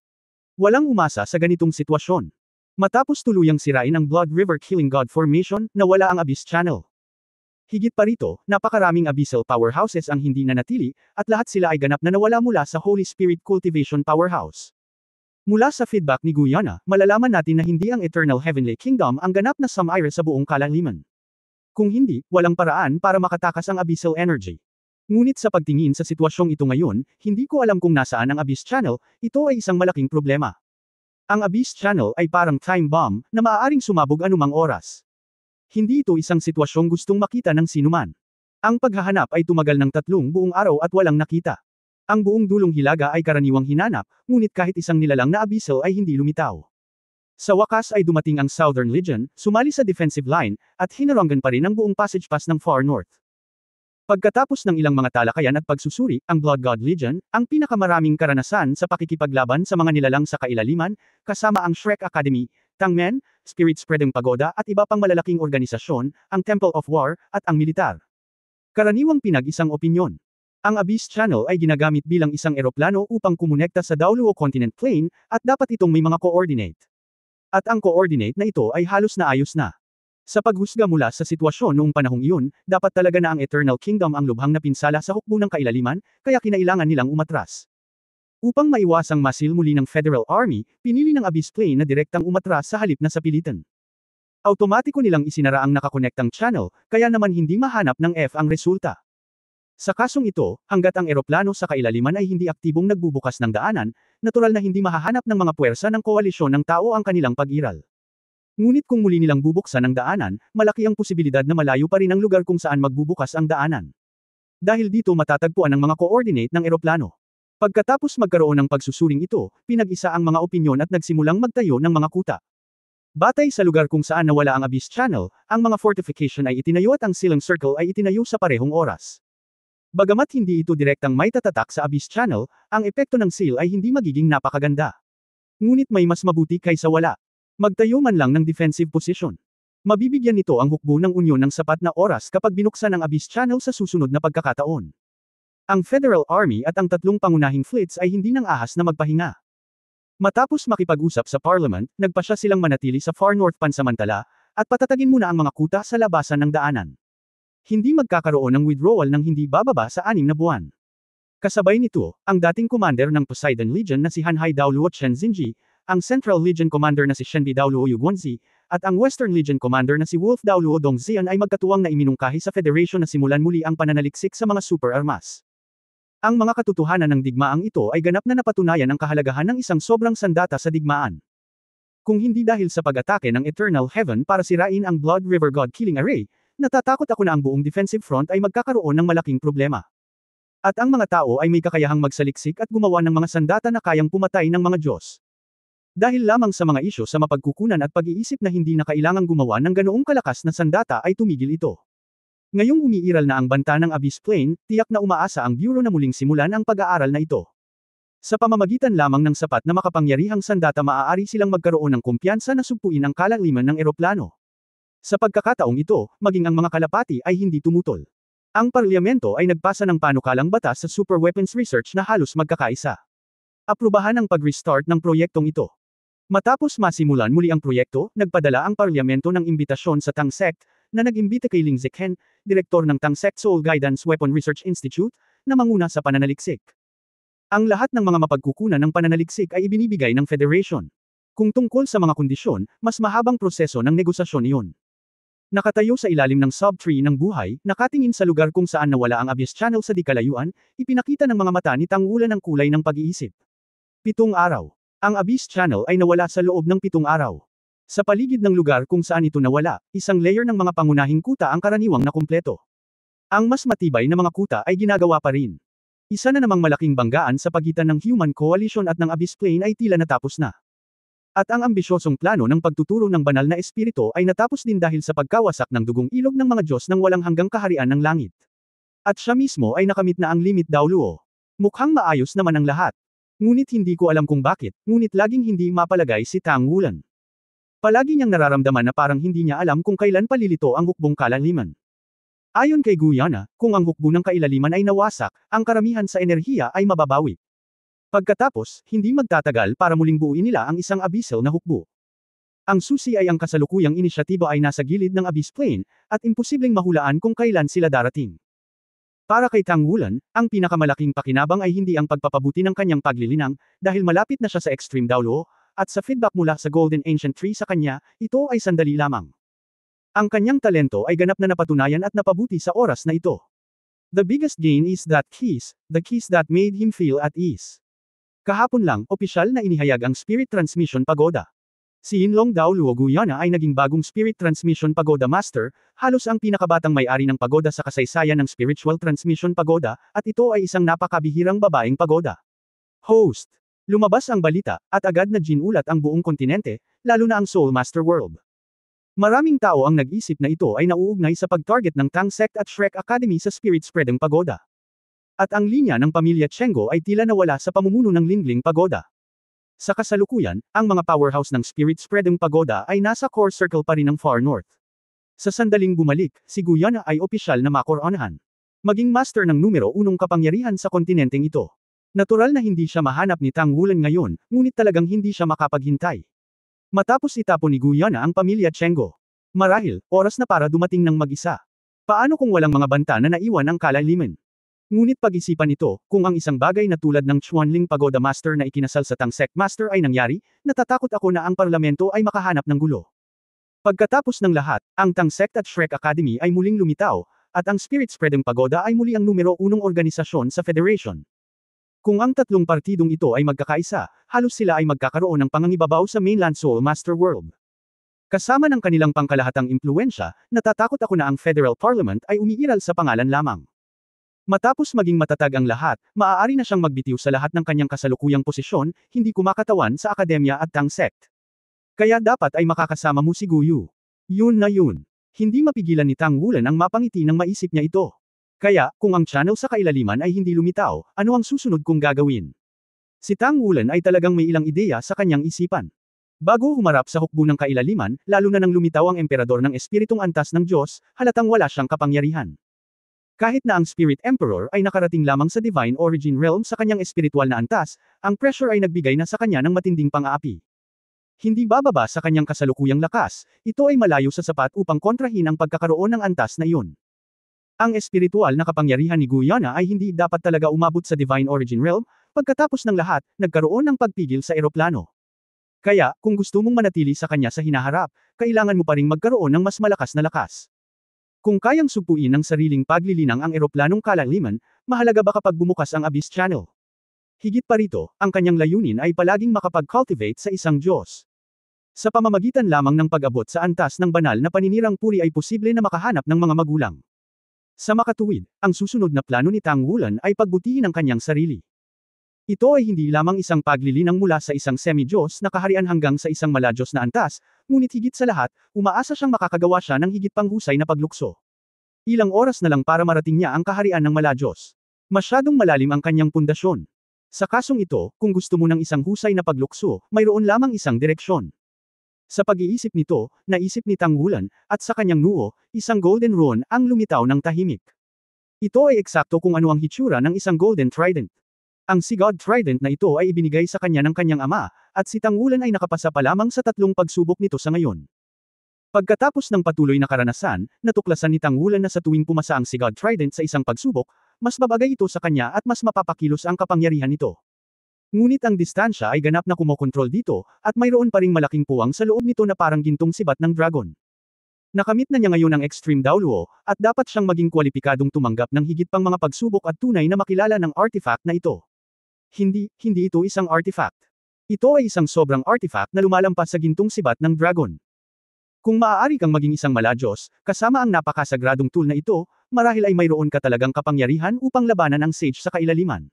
Walang umasa sa ganitong sitwasyon. Matapos tuluyang sirain ang Blood River Killing God Formation, nawala ang Abyss Channel. Higit pa rito, napakaraming abyssal powerhouses ang hindi nanatili, at lahat sila ay ganap na nawala mula sa Holy Spirit Cultivation Powerhouse. Mula sa feedback ni Guyana, malalaman natin na hindi ang Eternal Heavenly Kingdom ang ganap na Samira sa buong kalaliman. Kung hindi, walang paraan para makatakas ang abyssal energy. Ngunit sa pagtingin sa sitwasyong ito ngayon, hindi ko alam kung nasaan ang Abyss Channel, ito ay isang malaking problema. Ang Abyss Channel ay parang time bomb, na maaaring sumabog anumang oras. Hindi ito isang sitwasyong gustong makita ng sinuman. Ang paghahanap ay tumagal ng 3 buong araw at walang nakita. Ang buong dulong hilaga ay karaniwang hinanap, ngunit kahit isang nilalang na abyssal ay hindi lumitaw. Sa wakas ay dumating ang Southern Legion, sumali sa defensive line, at hinaranggan pa rin ang buong passage pass ng Far North. Pagkatapos ng ilang mga talakayan at pagsusuri, ang Blood God Legion, ang pinakamaraming karanasan sa pakikipaglaban sa mga nilalang sa kailaliman, kasama ang Shrek Academy, Tangmen, Spirit Spreading Pagoda at iba pang malalaking organisasyon, ang Temple of War, at ang militar. Karaniwang pinag-isang opinyon. Ang Abyss Channel ay ginagamit bilang isang eroplano upang kumonekta sa Daoluo Continent Plane, at dapat itong may mga coordinate. At ang coordinate na ito ay halos na ayos na. Sa paghusga mula sa sitwasyon noong panahong iyon, dapat talaga na ang Eternal Kingdom ang lubhang napinsala sa hukbo ng kailaliman, kaya kinailangan nilang umatras. Upang maiwasang masil muli ng Federal Army, pinili ng Abyss Plane na direktang umatras sa halip na sapilitan. Automatiko nilang isinara ang nakakonektang channel, kaya naman hindi mahanap ng F ang resulta. Sa kasong ito, hanggat ang eroplano sa kailaliman ay hindi aktibong nagbubukas ng daanan, natural na hindi mahahanap ng mga puwersa ng koalisyon ng tao ang kanilang pag-iral. Ngunit kung muli nilang bubuksan ang daanan, malaki ang posibilidad na malayo pa rin ang lugar kung saan magbubukas ang daanan. Dahil dito matatagpuan ang mga coordinate ng eroplano. Pagkatapos magkaroon ng pagsusuring ito, pinag-isa ang mga opinyon at nagsimulang magtayo ng mga kuta. Batay sa lugar kung saan nawala ang Abyss Channel, ang mga fortification ay itinayo at ang Silang Circle ay itinayo sa parehong oras. Bagamat hindi ito direktang may tatatak sa Abyss Channel, ang epekto ng seal ay hindi magiging napakaganda. Ngunit may mas mabuti kaysa wala. Magtayo man lang ng defensive position. Mabibigyan nito ang hukbo ng Unyon ng sapat na oras kapag binuksan ang Abyss Channel sa susunod na pagkakataon. Ang Federal Army at ang tatlong pangunahing fleets ay hindi nang ahas na magpahinga. Matapos makipag-usap sa Parliament, nagpasya silang manatili sa Far North pansamantala, at patatagin muna ang mga kuta sa labasan ng daanan. Hindi magkakaroon ng withdrawal ng hindi bababa sa 6 na buwan. Kasabay nito, ang dating commander ng Poseidon Legion na si Hanhai Daoluo Chen Xinji, ang Central Legion commander na si Shenbi Daoluo Yuguanzi, at ang Western Legion commander na si Wolf Daoluo Dongxian ay magkatuwang na iminungkahi sa Federation na simulan muli ang pananaliksik sa mga super armas. Ang mga katotohanan ng digmaang ito ay ganap na napatunayan ang kahalagahan ng isang sobrang sandata sa digmaan. Kung hindi dahil sa pag-atake ng Eternal Heaven para sirain ang Blood River God Killing Array, natatakot ako na ang buong defensive front ay magkakaroon ng malaking problema. At ang mga tao ay may kakayahang magsaliksik at gumawa ng mga sandata na kayang pumatay ng mga Diyos. Dahil lamang sa mga isyo sa mapagkukunan at pag-iisip na hindi na kailangang gumawa ng ganoong kalakas na sandata ay tumigil ito. Ngayong umiiral na ang banta ng Abyss Plain, tiyak na umaasa ang Bureau na muling simulan ang pag-aaral na ito. Sa pamamagitan lamang ng sapat na makapangyarihang sandata maaari silang magkaroon ng kumpiyansa na sugpuin ang kalaliman ng eroplano. Sa pagkakataong ito, maging ang mga kalapati ay hindi tumutol. Ang parlamento ay nagpasa ng panukalang batas sa Super Weapons Research na halos magkakaisa. Aprubahan ang pag-restart ng proyektong ito. Matapos masimulan muli ang proyekto, nagpadala ang parlamento ng imbitasyon sa Tang Sect, na nag-imbita kay Ling Zikhen, direktor ng Tang Sect Soul Guidance Weapon Research Institute, na manguna sa pananaliksik. Ang lahat ng mga mapagkukunan ng pananaliksik ay ibinibigay ng Federation. Kung tungkol sa mga kondisyon, mas mahabang proseso ng negosasyon iyon. Nakatayo sa ilalim ng sub-tree ng buhay, nakatingin sa lugar kung saan nawala ang Abyss Channel sa di kalayuan, ipinakita ng mga mata ni Tang Wulan ang kulay ng pag-iisip. 7 araw. Ang Abyss Channel ay nawala sa loob ng 7 araw. Sa paligid ng lugar kung saan ito nawala, isang layer ng mga pangunahing kuta ang karaniwang nakumpleto. Ang mas matibay na mga kuta ay ginagawa pa rin. Isa na namang malaking banggaan sa pagitan ng Human Coalition at ng Abyss Plain ay tila natapos na. At ang ambisyosong plano ng pagtuturo ng banal na espiritu ay natapos din dahil sa pagkawasak ng dugong ilog ng mga Diyos ng walang hanggang kaharian ng langit. At siya mismo ay nakamit na ang limit Daoluo. Mukhang maayos naman ang lahat. Ngunit hindi ko alam kung bakit, ngunit laging hindi mapalagay si Tang Wulan. Palagi niyang nararamdaman na parang hindi niya alam kung kailan palilito ang hukbong kalaliman. Ayon kay Guyana, kung ang hukbo ng kailaliman ay nawasak, ang karamihan sa enerhiya ay mababawi. Pagkatapos, hindi magtatagal para muling buuin nila ang isang abyssal na hukbo. Ang susi ay ang kasalukuyang inisyatiba ay nasa gilid ng Abyss Plain, at imposibleng mahulaan kung kailan sila darating. Para kay Tang Wulan, ang pinakamalaking pakinabang ay hindi ang pagpapabuti ng kanyang paglilinang, dahil malapit na siya sa Extreme Daoluo, at sa feedback mula sa Golden Ancient Tree sa kanya, ito ay sandali lamang. Ang kanyang talento ay ganap na napatunayan at napabuti sa oras na ito. The biggest gain is that kiss, the kiss that made him feel at ease. Kahapon lang, opisyal na inihayag ang Spirit Transmission Pagoda. Si Yinlong Daoluo Guyana ay naging bagong Spirit Transmission Pagoda Master, halos ang pinakabatang may-ari ng pagoda sa kasaysayan ng Spiritual Transmission Pagoda, at ito ay isang napakabihirang babaeng pagoda. Host. Lumabas ang balita, at agad na ginulat ang buong kontinente, lalo na ang Soul Master World. Maraming tao ang nag-isip na ito ay nauugnay sa pag-target ng Tang Sect at Shrek Academy sa Spirit Spreading Pagoda. At ang linya ng pamilya Chenggo ay tila nawala sa pamumuno ng Lingling Pagoda. Sa kasalukuyan, ang mga powerhouse ng Spirit Spreading Pagoda ay nasa core circle pa rin ng Far North. Sa sandaling bumalik, si Guyana ay opisyal na makoronahan. Maging master ng numero 1 kapangyarihan sa kontinenteng ito. Natural na hindi siya mahanap ni Tang Wulan ngayon, ngunit talagang hindi siya makapaghintay. Matapos itapon ni Guyana ang pamilya Chenggo. Marahil, oras na para dumating ng mag-isa. Paano kung walang mga banta na naiwan ang kalaliman? Ngunit pag-isipan ito, kung ang isang bagay na tulad ng Chuanling Pagoda Master na ikinasal sa Tang Sect Master ay nangyari, natatakot ako na ang parlamento ay makahanap ng gulo. Pagkatapos ng lahat, ang Tang Sect at Shrek Academy ay muling lumitaw, at ang Spirit Spreading Pagoda ay muli ang numero 1 organisasyon sa Federation. Kung ang tatlong partidong ito ay magkakaisa, halos sila ay magkakaroon ng pangangibabaw sa mainland Soul Master World. Kasama ng kanilang pangkalahatang impluwensya, natatakot ako na ang Federal Parliament ay umiiral sa pangalan lamang. Matapos maging matatag ang lahat, maaari na siyang magbitiw sa lahat ng kanyang kasalukuyang posisyon, hindi kumakatawan sa akademya at Tang sect. Kaya dapat ay makakasama mo si Guyu. Yun na yun. Hindi mapigilan ni Tang Wulan ang mapangiti nang maisip niya ito. Kaya, kung ang channel sa kailaliman ay hindi lumitaw, ano ang susunod kong gagawin? Si Tang Wulan ay talagang may ilang ideya sa kanyang isipan. Bago humarap sa hukbo ng kailaliman, lalo na nang lumitaw ang emperador ng espiritong antas ng Diyos, halatang wala siyang kapangyarihan. Kahit na ang Spirit Emperor ay nakarating lamang sa Divine Origin Realm sa kanyang espiritual na antas, ang pressure ay nagbigay na sa kanya ng matinding pang-aapi. Hindi bababa sa kanyang kasalukuyang lakas, ito ay malayo sa sapat upang kontrahin ang pagkakaroon ng antas na iyon. Ang espiritual na kapangyarihan ni Guyana ay hindi dapat talaga umabot sa Divine Origin Realm, pagkatapos ng lahat, nagkaroon ng pagpigil sa eroplano. Kaya, kung gusto mong manatili sa kanya sa hinaharap, kailangan mo pa ring magkaroon ng mas malakas na lakas. Kung kayang sugpuin ng sariling paglilinang ang eroplanong kalaliman, mahalaga ba kapag bumukas ang Abyss Channel? Higit pa rito, ang kanyang layunin ay palaging makapag-cultivate sa isang Diyos. Sa pamamagitan lamang ng pag-abot sa antas ng banal na paninirang puri ay posible na makahanap ng mga magulang. Sa makatuwid, ang susunod na plano ni Tang Wulan ay pagbutihin ang kanyang sarili. Ito ay hindi lamang isang paglilinang mula sa isang semi-Diyos na kaharian hanggang sa isang mala-Diyos na antas, ngunit higit sa lahat, umaasa siyang makakagawa siya ng higit pang husay na paglukso. Ilang oras na lang para marating niya ang kaharian ng mala-Diyos. Masyadong malalim ang kanyang pundasyon. Sa kasong ito, kung gusto mo ng isang husay na paglukso, mayroon lamang isang direksyon. Sa pag-iisip nito, naisip ni Tang Wulan, at sa kanyang noo, isang golden rune ang lumitaw ng tahimik. Ito ay eksakto kung ano ang hitsura ng isang golden trident. Ang Sigod Trident na ito ay ibinigay sa kanya ng kanyang ama, at si Tang Wulan ay nakapasa pa lamang sa 3 pagsubok nito sa ngayon. Pagkatapos ng patuloy na karanasan, natuklasan ni Tang Wulan na sa tuwing pumasa ang Sigod Trident sa isang pagsubok, mas babagay ito sa kanya at mas mapapakilos ang kapangyarihan nito. Ngunit ang distansya ay ganap na kumokontrol dito, at mayroon pa ring malaking puwang sa loob nito na parang gintong sibat ng dragon. Nakamit na niya ngayon ang Extreme Daoluo, at dapat siyang maging kwalipikadong tumanggap ng higit pang mga pagsubok at tunay na makilala ng artifact na ito. Hindi ito isang artifact. Ito ay isang sobrang artifact na lumalampas sa gintong sibat ng dragon. Kung maaari kang maging isang mala-Diyos, kasama ang napakasagradong tool na ito, marahil ay mayroon ka talagang kapangyarihan upang labanan ang sage sa kailaliman.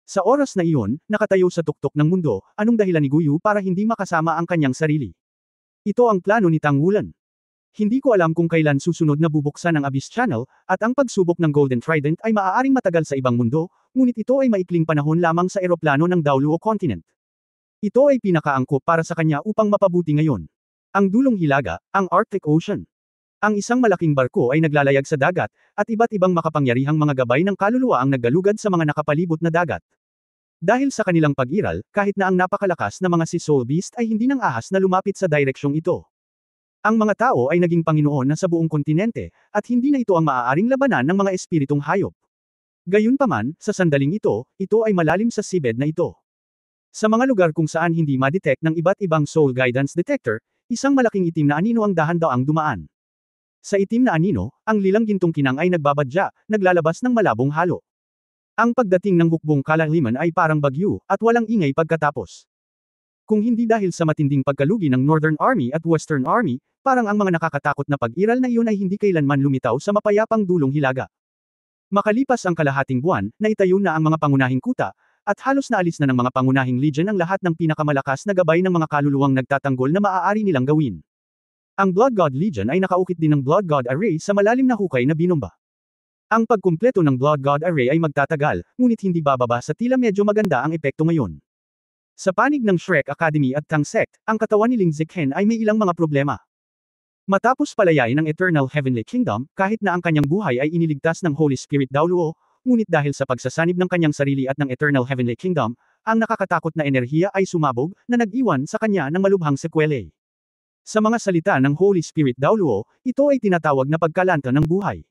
Sa oras na iyon, nakatayo sa tuktok ng mundo, anong dahilan ni Guyu para hindi makasama ang kanyang sarili? Ito ang plano ni Tang Wulan. Hindi ko alam kung kailan susunod na bubuksan ang Abyss Channel, at ang pagsubok ng Golden Trident ay maaaring matagal sa ibang mundo, ngunit ito ay maikling panahon lamang sa eroplano ng Daoluo Continent. Ito ay pinakaangkop para sa kanya upang mapabuti ngayon. Ang dulong hilaga, ang Arctic Ocean. Ang isang malaking barko ay naglalayag sa dagat, at iba't ibang makapangyarihang mga gabay ng kaluluwa ang naggalugad sa mga nakapalibot na dagat. Dahil sa kanilang pag-iral, kahit na ang napakalakas na mga si Soul Beast ay hindi nang ahas na lumapit sa direksyong ito. Ang mga tao ay naging Panginoon na sa buong kontinente, at hindi na ito ang maaaring labanan ng mga espiritong hayop. Gayunpaman, sa sandaling ito ay malalim sa seabed na ito. Sa mga lugar kung saan hindi ma-detect ng iba't ibang soul guidance detector, isang malaking itim na anino ang dahan-daang dumaan. Sa itim na anino, ang lilang gintong kinang ay nagbabadya, naglalabas ng malabong halo. Ang pagdating ng hukbong kalaliman ay parang bagyo, at walang ingay pagkatapos. Kung hindi dahil sa matinding pagkalugi ng Northern Army at Western Army, parang ang mga nakakatakot na pag-iral na iyon ay hindi kailanman lumitaw sa mapayapang dulong hilaga. Makalipas ang kalahating buwan, naitayo na ang mga pangunahing kuta, at halos naalis na ng mga pangunahing legion ang lahat ng pinakamalakas na gabay ng mga kaluluwang nagtatanggol na maaari nilang gawin. Ang Blood God Legion ay nakaukit din ng Blood God Array sa malalim na hukay na binomba. Ang pagkumpleto ng Blood God Array ay magtatagal, ngunit hindi bababa sa tila medyo maganda ang epekto ngayon. Sa panig ng Shrek Academy at Tang Sect, ang katawan ni Ling Ziqhen ay may ilang mga problema. Matapos palayain ang Eternal Heavenly Kingdom, kahit na ang kanyang buhay ay iniligtas ng Holy Spirit Daoluo, ngunit dahil sa pagsasanib ng kanyang sarili at ng Eternal Heavenly Kingdom, ang nakakatakot na enerhiya ay sumabog, na nag-iwan sa kanya ng malubhang sekwela. Sa mga salita ng Holy Spirit Daoluo, ito ay tinatawag na pagkalanta ng buhay.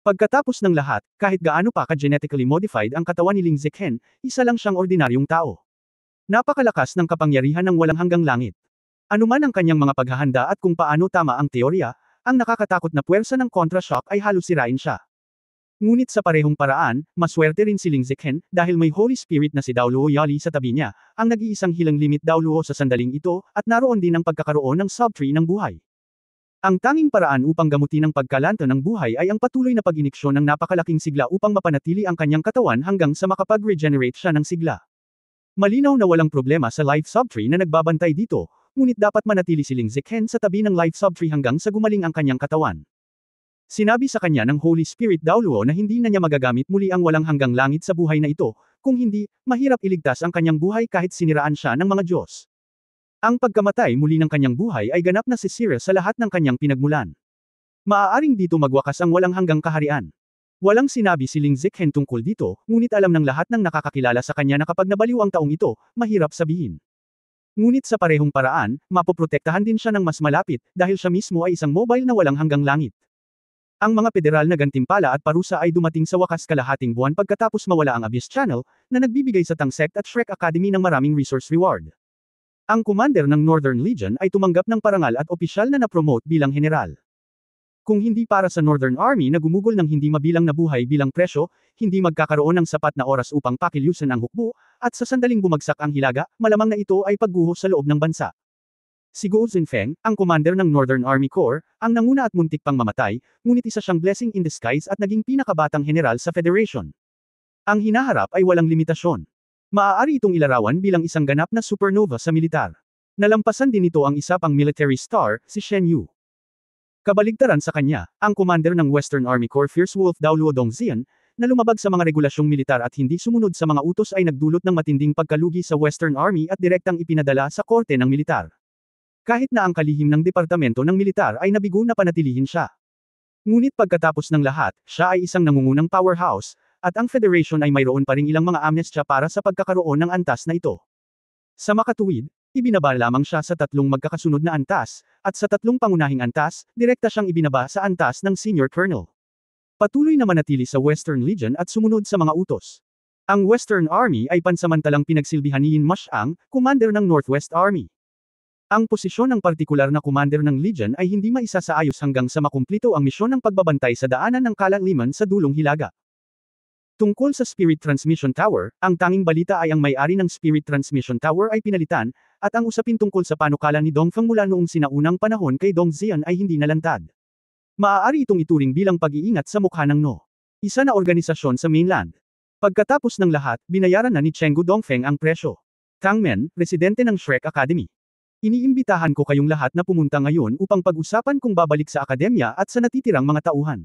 Pagkatapos ng lahat, kahit gaano pa ka-genetically modified ang katawan ni Ling Ziqhen, isa lang siyang ordinaryong tao. Napakalakas ng kapangyarihan ng walang hanggang langit. Anuman ang kanyang mga paghahanda at kung paano tama ang teorya, ang nakakatakot na puwersa ng kontra-shock ay halos sirain siya. Ngunit sa parehong paraan, maswerte rin si Ling Zichen dahil may Holy Spirit na si Daoluo Yali sa tabi niya, ang nag-iisang hilang limit Daoluo sa sandaling ito, at naroon din ang pagkakaroon ng subtree ng buhay. Ang tanging paraan upang gamutin ang pagkalanto ng buhay ay ang patuloy na pag-iniksyon ng napakalaking sigla upang mapanatili ang kanyang katawan hanggang sa makapag-regenerate siya ng sigla. Malinaw na walang problema sa life subtree na nagbabantay dito, ngunit dapat manatili si Ling Zichen sa tabi ng life subtree hanggang sa gumaling ang kanyang katawan. Sinabi sa kanya ng Holy Spirit Daoluo na hindi na niya magagamit muli ang walang hanggang langit sa buhay na ito, kung hindi, mahirap iligtas ang kanyang buhay kahit siniraan siya ng mga Diyos. Ang pagkamatay muli ng kanyang buhay ay ganap na sisira sa lahat ng kanyang pinagmulan. Maaaring dito magwakas ang walang hanggang kaharian. Walang sinabi si Ling Zichen tungkol dito, ngunit alam ng lahat ng nakakakilala sa kanya na kapag nabaliw ang taong ito, mahirap sabihin. Ngunit sa parehong paraan, mapoprotektahan din siya ng mas malapit dahil siya mismo ay isang mobile na walang hanggang langit. Ang mga federal na gantimpala at parusa ay dumating sa wakas kalahating buwan pagkatapos mawala ang Abyss Channel, na nagbibigay sa Tang Sect at Shrek Academy ng maraming resource reward. Ang commander ng Northern Legion ay tumanggap ng parangal at opisyal na na-promote bilang general. Kung hindi para sa Northern Army na gumugol ng hindi mabilang na buhay bilang presyo, hindi magkakaroon ng sapat na oras upang pakilusan ang hukbo, at sa sandaling bumagsak ang hilaga, malamang na ito ay pagguho sa loob ng bansa. Si Guo Zinfeng, ang commander ng Northern Army Corps, ang nanguna at muntik pang mamatay, ngunit isa siyang blessing in disguise at naging pinakabatang general sa Federation. Ang hinaharap ay walang limitasyon. Maaari itong ilarawan bilang isang ganap na supernova sa militar. Nalampasan din ito ang isa pang military star, si Shen Yu. Kabaligtaran sa kanya, ang commander ng Western Army Corps Fierce Wolf Daoluo Dongxian, na lumabag sa mga regulasyong militar at hindi sumunod sa mga utos ay nagdulot ng matinding pagkalugi sa Western Army at direktang ipinadala sa korte ng militar. Kahit na ang kalihim ng departamento ng militar ay nabigo na panatilihin siya. Ngunit pagkatapos ng lahat, siya ay isang nangungunang powerhouse, at ang Federation ay mayroon pa ring ilang mga amnestya para sa pagkakaroon ng antas na ito. Sa makatuwid, ibinaba lamang siya sa 3 magkakasunod na antas, at sa 3 pangunahing antas, direkta siyang ibinaba sa antas ng Senior Colonel. Patuloy na manatili sa Western Legion at sumunod sa mga utos. Ang Western Army ay pansamantalang pinagsilbihan ni Yin Mashang, commander ng Northwest Army. Ang posisyon ng partikular na commander ng Legion ay hindi maisasaayos hanggang sa makumplito ang misyon ng pagbabantay sa daanan ng kalaliman sa dulong hilaga. Tungkol sa Spirit Transmission Tower, ang tanging balita ay ang may-ari ng Spirit Transmission Tower ay pinalitan, at ang usapin tungkol sa panukala ni Dongfeng mula noong sinaunang panahon kay Dong Xian ay hindi nalantad. Maaari itong ituring bilang pag-iingat sa mukha ng No. Isa na organisasyon sa mainland. Pagkatapos ng lahat, binayaran na ni Chenggu Dongfeng ang presyo. Tang Men, residente ng Shrek Academy. Iniimbitahan ko kayong lahat na pumunta ngayon upang pag-usapan kung babalik sa akademya at sa natitirang mga tauhan.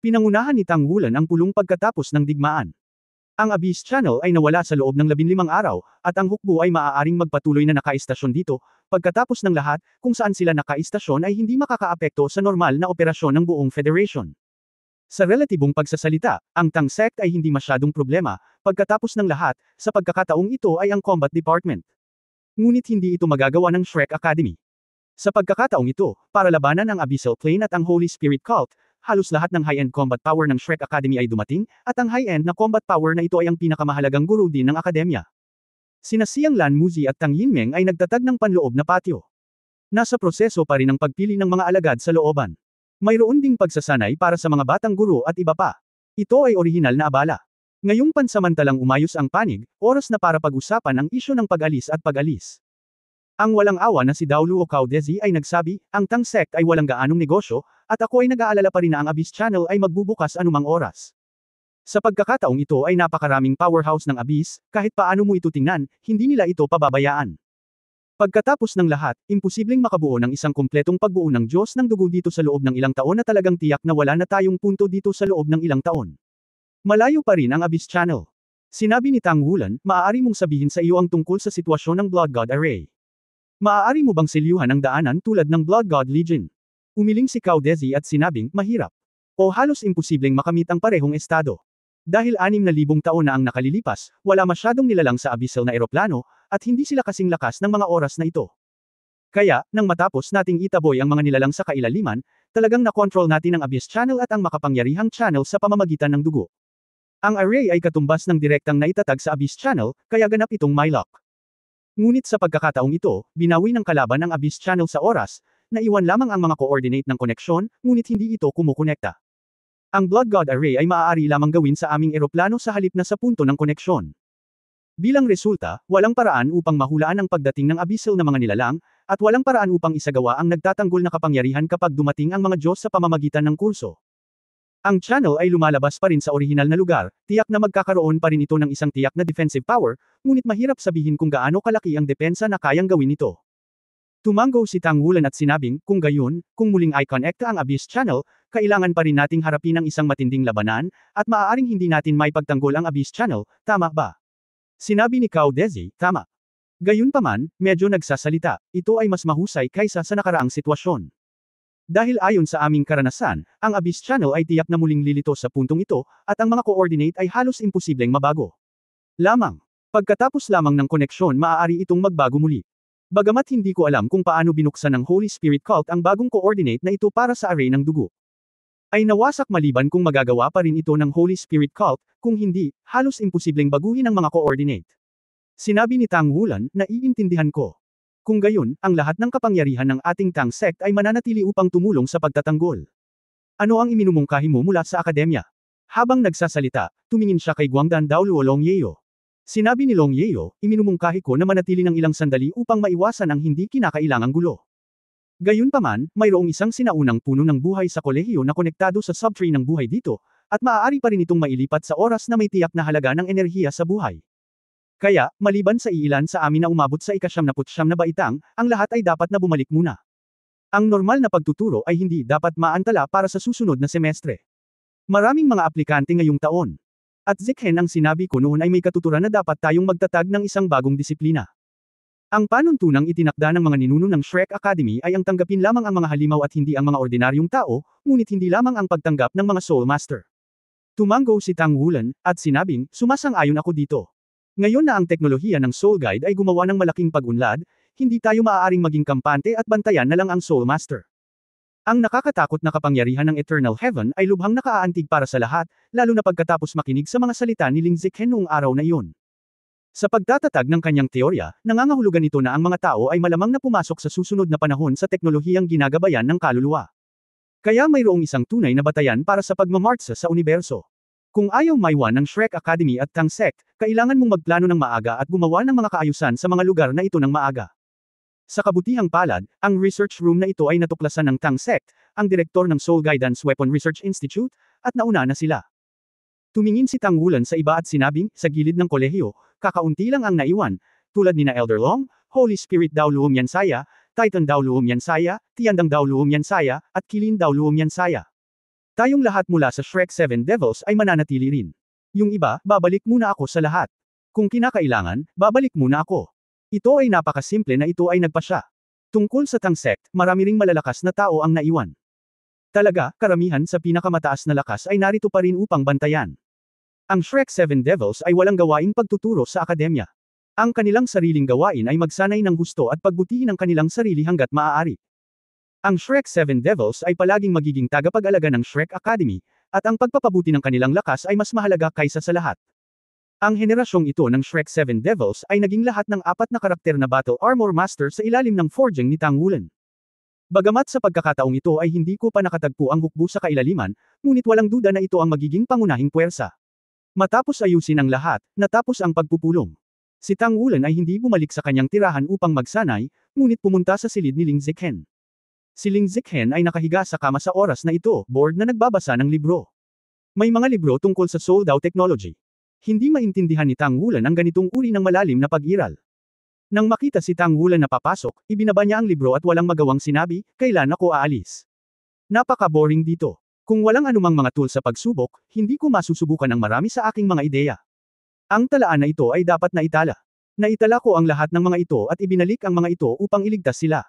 Pinangunahan ni Tang Wulan ang pulong pagkatapos ng digmaan. Ang Abyss Channel ay nawala sa loob ng 15 araw, at ang hukbo ay maaaring magpatuloy na nakaistasyon dito, pagkatapos ng lahat, kung saan sila nakaistasyon ay hindi makakaapekto sa normal na operasyon ng buong Federation. Sa relatibong pagsasalita, ang Tang Sect ay hindi masyadong problema, pagkatapos ng lahat, sa pagkakataong ito ay ang Combat Department. Ngunit hindi ito magagawa ng Shrek Academy. Sa pagkakataong ito, para labanan ang Abyssal Plane at ang Holy Spirit Cult, halos lahat ng high-end combat power ng Shrek Academy ay dumating, at ang high-end na combat power na ito ay ang pinakamahalagang guru din ng akademya. Sina Xiang Lan Muzi at Tang Yinmeng ay nagtatag ng panloob na patio. Nasa proseso pa rin ang pagpili ng mga alagad sa looban. Mayroon ding pagsasanay para sa mga batang guro at iba pa. Ito ay orihinal na abala. Ngayong pansamantalang umayos ang panig, oras na para pag-usapan ang isyu ng pag-alis at pag-alis. Ang walang awa na si Daoluo Caudezi ay nagsabi, ang Tang Sect ay walang gaanong negosyo, at ako ay nag-aalala pa rin na ang Abyss Channel ay magbubukas anumang oras. Sa pagkakataong ito ay napakaraming powerhouse ng Abyss, kahit paano mo ito tingnan, hindi nila ito pababayaan. Pagkatapos ng lahat, imposibleng makabuo ng isang kumpletong pagbuo ng Diyos ng dugo dito sa loob ng ilang taon na talagang tiyak na wala na tayong punto dito sa loob ng ilang taon. Malayo pa rin ang Abyss Channel. Sinabi ni Tang Wulan, maaari mong sabihin sa iyo ang tungkol sa sitwasyon ng Blood God Array. Maaari mo bang silyuhan ang daanan tulad ng Blood God Legion? Umiling si Caudezi at sinabing, mahirap. O halos imposibleng makamit ang parehong estado. Dahil 6,000 taon na ang nakalilipas, wala masyadong nilalang sa abyssal na eroplano, at hindi sila kasing lakas ng mga oras na ito. Kaya, nang matapos nating itaboy ang mga nilalang sa kailaliman, talagang na-control natin ang Abyss Channel at ang makapangyarihang channel sa pamamagitan ng dugo. Ang array ay katumbas ng direktang naitatag sa Abyss Channel, kaya ganap itong may lock. Ngunit sa pagkakataong ito, binawi ng kalaban ang Abyss Channel sa oras, naiwan lamang ang mga coordinate ng koneksyon, ngunit hindi ito kumukonekta. Ang Blood God Array ay maaari lamang gawin sa aming eroplano sa halip na sa punto ng koneksyon. Bilang resulta, walang paraan upang mahulaan ang pagdating ng abyssal na mga nilalang, at walang paraan upang isagawa ang nagtatanggol na kapangyarihan kapag dumating ang mga Diyos sa pamamagitan ng kurso. Ang channel ay lumalabas pa rin sa orihinal na lugar, tiyak na magkakaroon pa rin ito ng isang tiyak na defensive power, ngunit mahirap sabihin kung gaano kalaki ang depensa na kayang gawin ito. Tumango si Tang Wulan at sinabing, kung gayon, kung muling i-connect ang Abyss Channel, kailangan pa rin nating harapin ang isang matinding labanan, at maaaring hindi natin maipagtanggol ang Abyss Channel, tama ba? Sinabi ni Cao Dezi, tama. Gayunpaman, medyo nagsasalita, ito ay mas mahusay kaysa sa nakaraang sitwasyon. Dahil ayon sa aming karanasan, ang Abyss Channel ay tiyak na muling lilito sa puntong ito, at ang mga coordinate ay halos imposibleng mabago. Lamang. Pagkatapos lamang ng koneksyon maaari itong magbago muli. Bagamat hindi ko alam kung paano binuksan ng Holy Spirit Cult ang bagong coordinate na ito para sa array ng dugo. Ay nawasak maliban kung magagawa pa rin ito ng Holy Spirit Cult, kung hindi, halos imposibleng baguhin ang mga coordinate. Sinabi ni Tang Wulan, naiintindihan ko. Kung gayon, ang lahat ng kapangyarihan ng ating Tang sect ay mananatili upang tumulong sa pagtatanggol. Ano ang iminumungkahi mo mula sa akademya? Habang nagsasalita, tumingin siya kay Guangdan Daoluo Long Yeo. Sinabi ni Long Yeo, iminumungkahi ko na manatili ng ilang sandali upang maiwasan ang hindi kinakailangang gulo. Gayunpaman, mayroong isang sinaunang puno ng buhay sa kolehiyo na konektado sa subtree ng buhay dito, at maaari pa rin itong mailipat sa oras na may tiyak na halaga ng enerhiya sa buhay. Kaya, maliban sa iilan sa amin na umabot sa ika-79 na baitang, ang lahat ay dapat na bumalik muna. Ang normal na pagtuturo ay hindi dapat maantala para sa susunod na semestre. Maraming mga aplikante ngayong taon. At Zikhen ang sinabi ko noon ay may katuturan na dapat tayong magtatag ng isang bagong disiplina. Ang panuntunang itinakda ng mga ninuno ng Shrek Academy ay ang tanggapin lamang ang mga halimaw at hindi ang mga ordinaryong tao, ngunit hindi lamang ang pagtanggap ng mga Soul Master. Tumango si Tang Wulan, at sinabing, sumasang-ayon ako dito. Ngayon na ang teknolohiya ng Soul Guide ay gumawa ng malaking pag-unlad, hindi tayo maaaring maging kampante at bantayan na lang ang Soul Master. Ang nakakatakot na kapangyarihan ng Eternal Heaven ay lubhang nakaaantig para sa lahat, lalo na pagkatapos makinig sa mga salita ni Ling Zikhen noong araw na iyon. Sa pagtatatag ng kanyang teorya, nangangahulugan ito na ang mga tao ay malamang na pumasok sa susunod na panahon sa teknolohiyang ginagabayan ng kaluluwa. Kaya mayroong isang tunay na batayan para sa pagmamartsa sa universo. Kung ayaw maiwan ng Shrek Academy at Tang Sect, kailangan mong magplano ng maaga at gumawa ng mga kaayusan sa mga lugar na ito ng maaga. Sa kabutihang palad, ang research room na ito ay natuklasan ng Tang Sect, ang direktor ng Soul Guidance Weapon Research Institute, at nauna na sila. Tumingin si Tang Wulan sa iba at sinabing, sa gilid ng kolehiyo, kakaunti lang ang naiwan, tulad nina Elder Long, Holy Spirit Daoluum Yansaya, Titan Daoluum Yansaya, Tiandang Daoluum Yansaya, at Kilin Daoluum Yansaya. Tayong lahat mula sa Shrek 7 Devils ay mananatili rin. Yung iba, babalik muna ako sa lahat. Kung kinakailangan, babalik muna ako. Ito ay napakasimple na ito ay nagpasya. Tungkol sa Tang Sect, marami ring malalakas na tao ang naiwan. Talaga, karamihan sa pinakamataas na lakas ay narito pa rin upang bantayan. Ang Shrek 7 Devils ay walang gawaing pagtuturo sa akademya. Ang kanilang sariling gawain ay magsanay ng gusto at pagbutihin ang kanilang sarili hanggat maaari. Ang Shrek 7 Devils ay palaging magiging tagapag-alaga ng Shrek Academy, at ang pagpapabuti ng kanilang lakas ay mas mahalaga kaysa sa lahat. Ang henerasyong ito ng Shrek 7 Devils ay naging lahat ng 4 na karakter na Battle Armor Master sa ilalim ng forging ni Tang Wulan. Bagamat sa pagkakataong ito ay hindi ko pa nakatagpo ang hukbo sa kailaliman, ngunit walang duda na ito ang magiging pangunahing puwersa. Matapos ayusin ang lahat, natapos ang pagpupulong. Si Tang Wulan ay hindi bumalik sa kanyang tirahan upang magsanay, ngunit pumunta sa silid ni Ling Zikhen. Si Ling Zikhen ay nakahiga sa kama sa oras na ito, bored na nagbabasa ng libro. May mga libro tungkol sa Soul Dao technology. Hindi maintindihan ni Tang Wulan ang ganitong uri ng malalim na pag-iral. Nang makita si Tang Wulan na papasok, ibinaba niya ang libro at walang magawang sinabi, kailan ako aalis. Napaka-boring dito. Kung walang anumang mga tool sa pagsubok, hindi ko masusubukan ng marami sa aking mga ideya. Ang talaan na ito ay dapat na itala. Naitala ko ang lahat ng mga ito at ibinalik ang mga ito upang iligtas sila.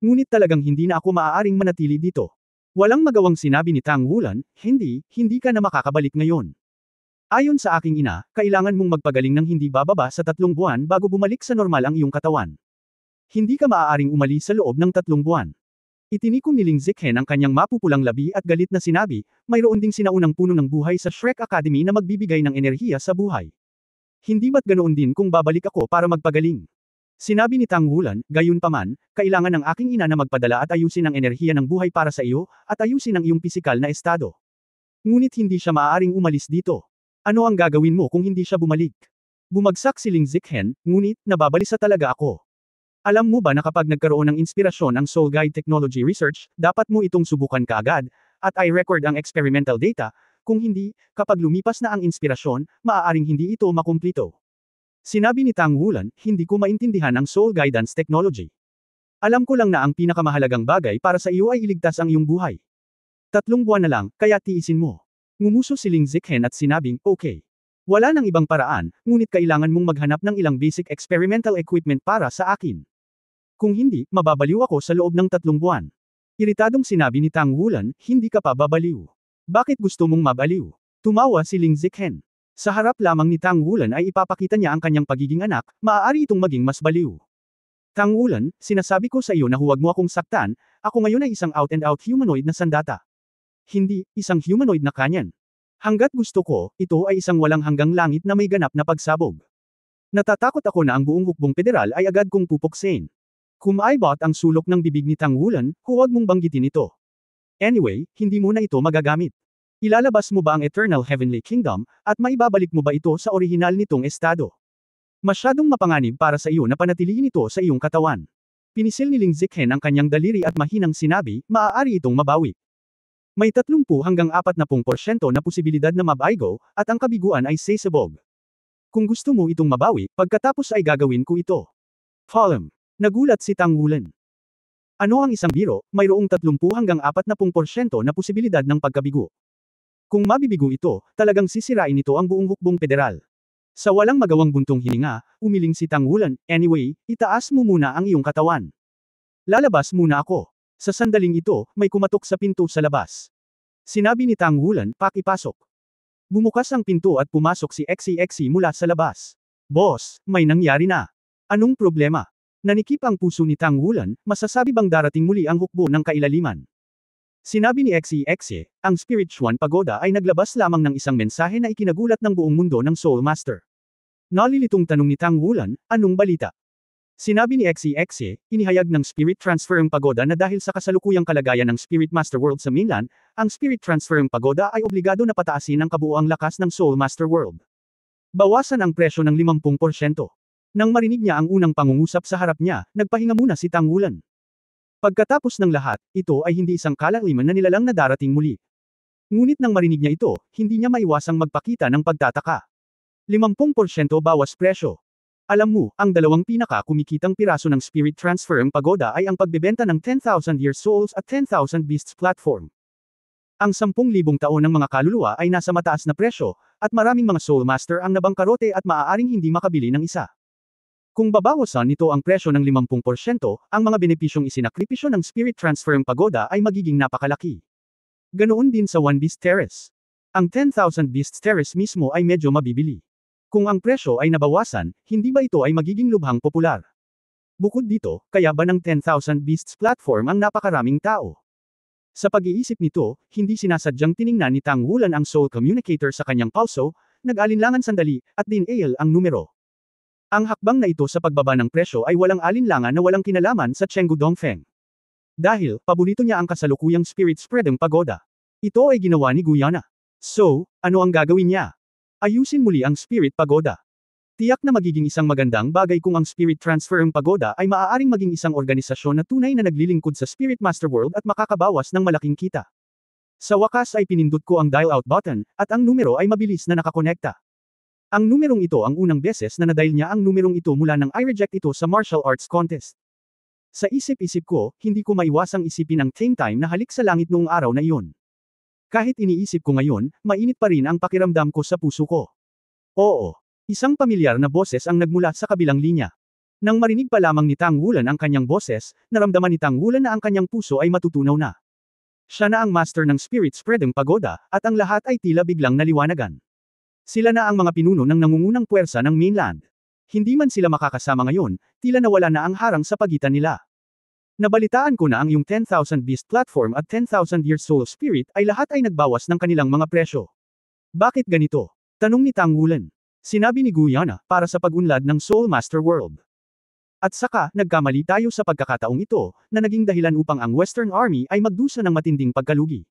Ngunit talagang hindi na ako maaaring manatili dito. Walang magawang sinabi ni Tang Wulan, hindi ka na makakabalik ngayon. Ayon sa aking ina, kailangan mong magpagaling ng hindi bababa sa 3 buwan bago bumalik sa normal ang iyong katawan. Hindi ka maaaring umalis sa loob ng 3 buwan. Itinikom ni Ling Zikhen ang kanyang mapupulang labi at galit na sinabi, mayroon ding sinaunang puno ng buhay sa Shrek Academy na magbibigay ng enerhiya sa buhay. Hindi ba't ganoon din kung babalik ako para magpagaling? Sinabi ni Tang Wulan, gayunpaman, kailangan ng aking ina na magpadala at ayusin ang enerhiya ng buhay para sa iyo, at ayusin ang iyong pisikal na estado. Ngunit hindi siya maaaring umalis dito. Ano ang gagawin mo kung hindi siya bumalik? Bumagsak si Ling Ziqhen, ngunit, nababalisa talaga ako. Alam mo ba na kapag nagkaroon ng inspirasyon ang Soul Guide Technology Research, dapat mo itong subukan kaagad, at i-record ang experimental data, kung hindi, kapag lumipas na ang inspirasyon, maaaring hindi ito makumplito. Sinabi ni Tang Wulan, hindi ko maintindihan ang Soul Guidance Technology. Alam ko lang na ang pinakamahalagang bagay para sa iyo ay iligtas ang iyong buhay. 3 buwan na lang, kaya tiisin mo. Ngumuso si Ling Ziqhen at sinabing, okay. Wala nang ibang paraan, ngunit kailangan mong maghanap ng ilang basic experimental equipment para sa akin. Kung hindi, mababaliw ako sa loob ng 3 buwan. Iritadong sinabi ni Tang Wulan, hindi ka pa babaliw. Bakit gusto mong mabaliw? Tumawa si Ling Ziqhen. Sa harap lamang ni Tang Wulan ay ipapakita niya ang kanyang pagiging anak, maaari itong maging mas baliw. Tang Wulan, sinasabi ko sa iyo na huwag mo akong saktan, ako ngayon ay isang out-and-out humanoid na sandata. Hindi, isang humanoid na kanyan. Hanggat gusto ko, ito ay isang walang hanggang langit na may ganap na pagsabog. Natatakot ako na ang buong hukbong federal ay agad kong pupuksin. Kumaibot ang sulok ng bibig ni Tang Wulan, huwag mong banggitin ito. Anyway, hindi mo na ito magagamit. Ilalabas mo ba ang Eternal Heavenly Kingdom, at maibabalik mo ba ito sa orihinal nitong estado? Masyadong mapanganib para sa iyo na panatilihin ito sa iyong katawan. Pinisil ni Ling Ziqhen ang kanyang daliri at mahinang sinabi, maaari itong mabawi. May 30 hanggang 40% na posibilidad na mabaigo, at ang kabiguan ay sesabog. Kung gusto mo itong mabawi, pagkatapos ay gagawin ko ito. Falem. Nagulat si Tang Wulan. Ano ang isang biro, mayroong 30 hanggang 40% na posibilidad ng pagkabigo. Kung mabibigo ito, talagang sisirain ito ang buong hukbong federal. Sa walang magawang buntong hininga, umiling si Tang Wulan, anyway, itaas mo muna ang iyong katawan. Lalabas muna ako. Sa sandaling ito, may kumatok sa pinto sa labas. Sinabi ni Tang Wulan, pakipasok. Bumukas ang pinto at pumasok si XCXC mula sa labas. Boss, may nangyari na. Anong problema? Nanikip ang puso ni Tang Wulan, masasabi bang darating muli ang hukbo ng kailaliman? Sinabi ni XCXC, ang Spiritual Pagoda ay naglabas lamang ng isang mensahe na ikinagulat ng buong mundo ng Soul Master. Nalilitong tanong ni Tang Wulan, anong balita? Sinabi ni XCXC, inihayag ng Spirit Transferring Pagoda na dahil sa kasalukuyang kalagayan ng Spirit Master World sa mainland, ang Spirit Transferring Pagoda ay obligado na pataasin ang kabuuang lakas ng Soul Master World. Bawasan ang presyo ng 50%. Nang marinig niya ang unang pangungusap sa harap niya, nagpahinga muna si Tang Wulan. Pagkatapos ng lahat, ito ay hindi isang kalaliman na nilalang na darating muli. Ngunit nang marinig niya ito, hindi niya maiwasang magpakita ng pagtataka. 50% bawas presyo. Alam mo, ang dalawang pinaka-kumikitang piraso ng Spirit Transferring Pagoda ay ang pagbebenta ng 10,000 Year Souls at 10,000 Beasts platform. Ang 10,000 taon ng mga kaluluwa ay nasa mataas na presyo, at maraming mga Soul Master ang nabangkarote at maaaring hindi makabili ng isa. Kung babawasan nito ang presyo ng 50%, ang mga benepisyong isinakripisyo ng Spirit Transferring Pagoda ay magiging napakalaki. Ganoon din sa One Beast Terrace. Ang 10,000 Beasts Terrace mismo ay medyo mabibili. Kung ang presyo ay nabawasan, hindi ba ito ay magiging lubhang popular? Bukod dito, kaya ba ng 10,000 Beasts platform ang napakaraming tao? Sa pag-iisip nito, hindi sinasadyang tiningnan ni Tang Wulan ang Soul Communicator sa kanyang pulso, nag-alinlangan sandali, at dinale ang numero. Ang hakbang na ito sa pagbaba ng presyo ay walang alinlangan na walang kinalaman sa Chenggu Dongfeng. Dahil, paborito niya ang kasalukuyang Spirit Spreading Pagoda. Ito ay ginawa ni Guyana. So, ano ang gagawin niya? Ayusin muli ang Spirit Pagoda. Tiyak na magiging isang magandang bagay kung ang Spirit Transferring Pagoda ay maaaring maging isang organisasyon na tunay na naglilingkod sa Spirit Master World at makakabawas ng malaking kita. Sa wakas ay pinindot ko ang dial-out button, at ang numero ay mabilis na nakakonekta. Ang numerong ito ang unang beses na nadial niya ang numerong ito mula nang i-reject ito sa martial arts contest. Sa isip-isip ko, hindi ko maiwasang isipin ang Ting Time na halik sa langit noong araw na iyon. Kahit iniisip ko ngayon, mainit pa rin ang pakiramdam ko sa puso ko. Oo. Isang pamilyar na boses ang nagmula sa kabilang linya. Nang marinig pa lamang ni Tang Wulan ang kanyang boses, naramdaman ni Tang Wulan na ang kanyang puso ay matutunaw na. Siya na ang master ng Spirit Spreading Pagoda, at ang lahat ay tila biglang naliwanagan. Sila na ang mga pinuno ng nangungunang puwersa ng mainland. Hindi man sila makakasama ngayon, tila nawala na ang harang sa pagitan nila. Nabalitaan ko na ang iyong 10,000 Beast Platform at 10,000 Year Soul Spirit ay lahat ay nagbawas ng kanilang mga presyo. Bakit ganito? Tanong ni Tang Wulan. Sinabi ni Guyana, para sa pag-unlad ng Soul Master World. At saka, nagkamali tayo sa pagkakataong ito, na naging dahilan upang ang Western Army ay magdusa ng matinding pagkalugi.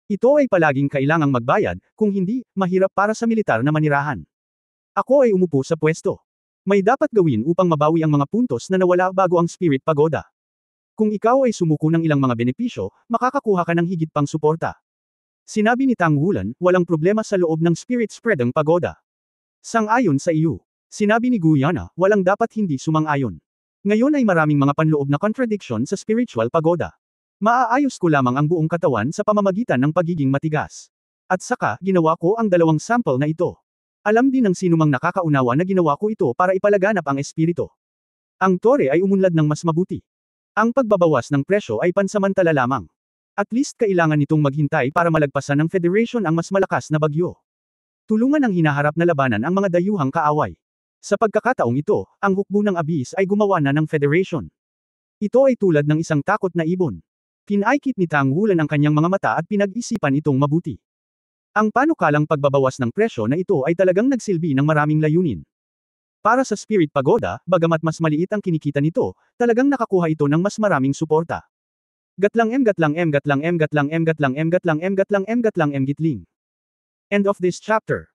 Ito ay palaging kailangang magbayad, kung hindi, mahirap para sa militar na manirahan. Ako ay umupo sa pwesto. May dapat gawin upang mabawi ang mga puntos na nawala bago ang Spirit Pagoda. Kung ikaw ay sumuko ng ilang mga benepisyo, makakakuha ka ng higit pang suporta. Sinabi ni Tang Wulan, walang problema sa loob ng Spirit Spread ang pagoda. Sang-ayon sa iyo. Sinabi ni Guyana, walang dapat hindi sumang-ayon. Ngayon ay maraming mga panloob na contradiction sa spiritual pagoda. Maaayos ko lamang ang buong katawan sa pamamagitan ng pagiging matigas. At saka, ginawa ko ang dalawang sample na ito. Alam din ng sinumang nakakaunawa na ginawa ko ito para ipalaganap ang espiritu. Ang tore ay umunlad ng mas mabuti. Ang pagbabawas ng presyo ay pansamantala lamang. At least kailangan nitong maghintay para malagpasan ng Federation ang mas malakas na bagyo. Tulungan ang hinaharap na labanan ang mga dayuhang kaaway. Sa pagkakataong ito, ang hukbo ng Abyss ay gumawa na ng Federation. Ito ay tulad ng isang takot na ibon. Pinaikit ni Tang Wulan ang kanyang mga mata at pinag-isipan itong mabuti. Ang panukalang pagbabawas ng presyo na ito ay talagang nagsilbi ng maraming layunin. Para sa Spirit Pagoda, bagamat mas maliit ang kinikita nito, talagang nakakuha ito ng mas maraming suporta. Gatlang M gatlang M gatlang M gatlang M gatlang M gatlang M gatlang M gatlang M gitling. End of this chapter.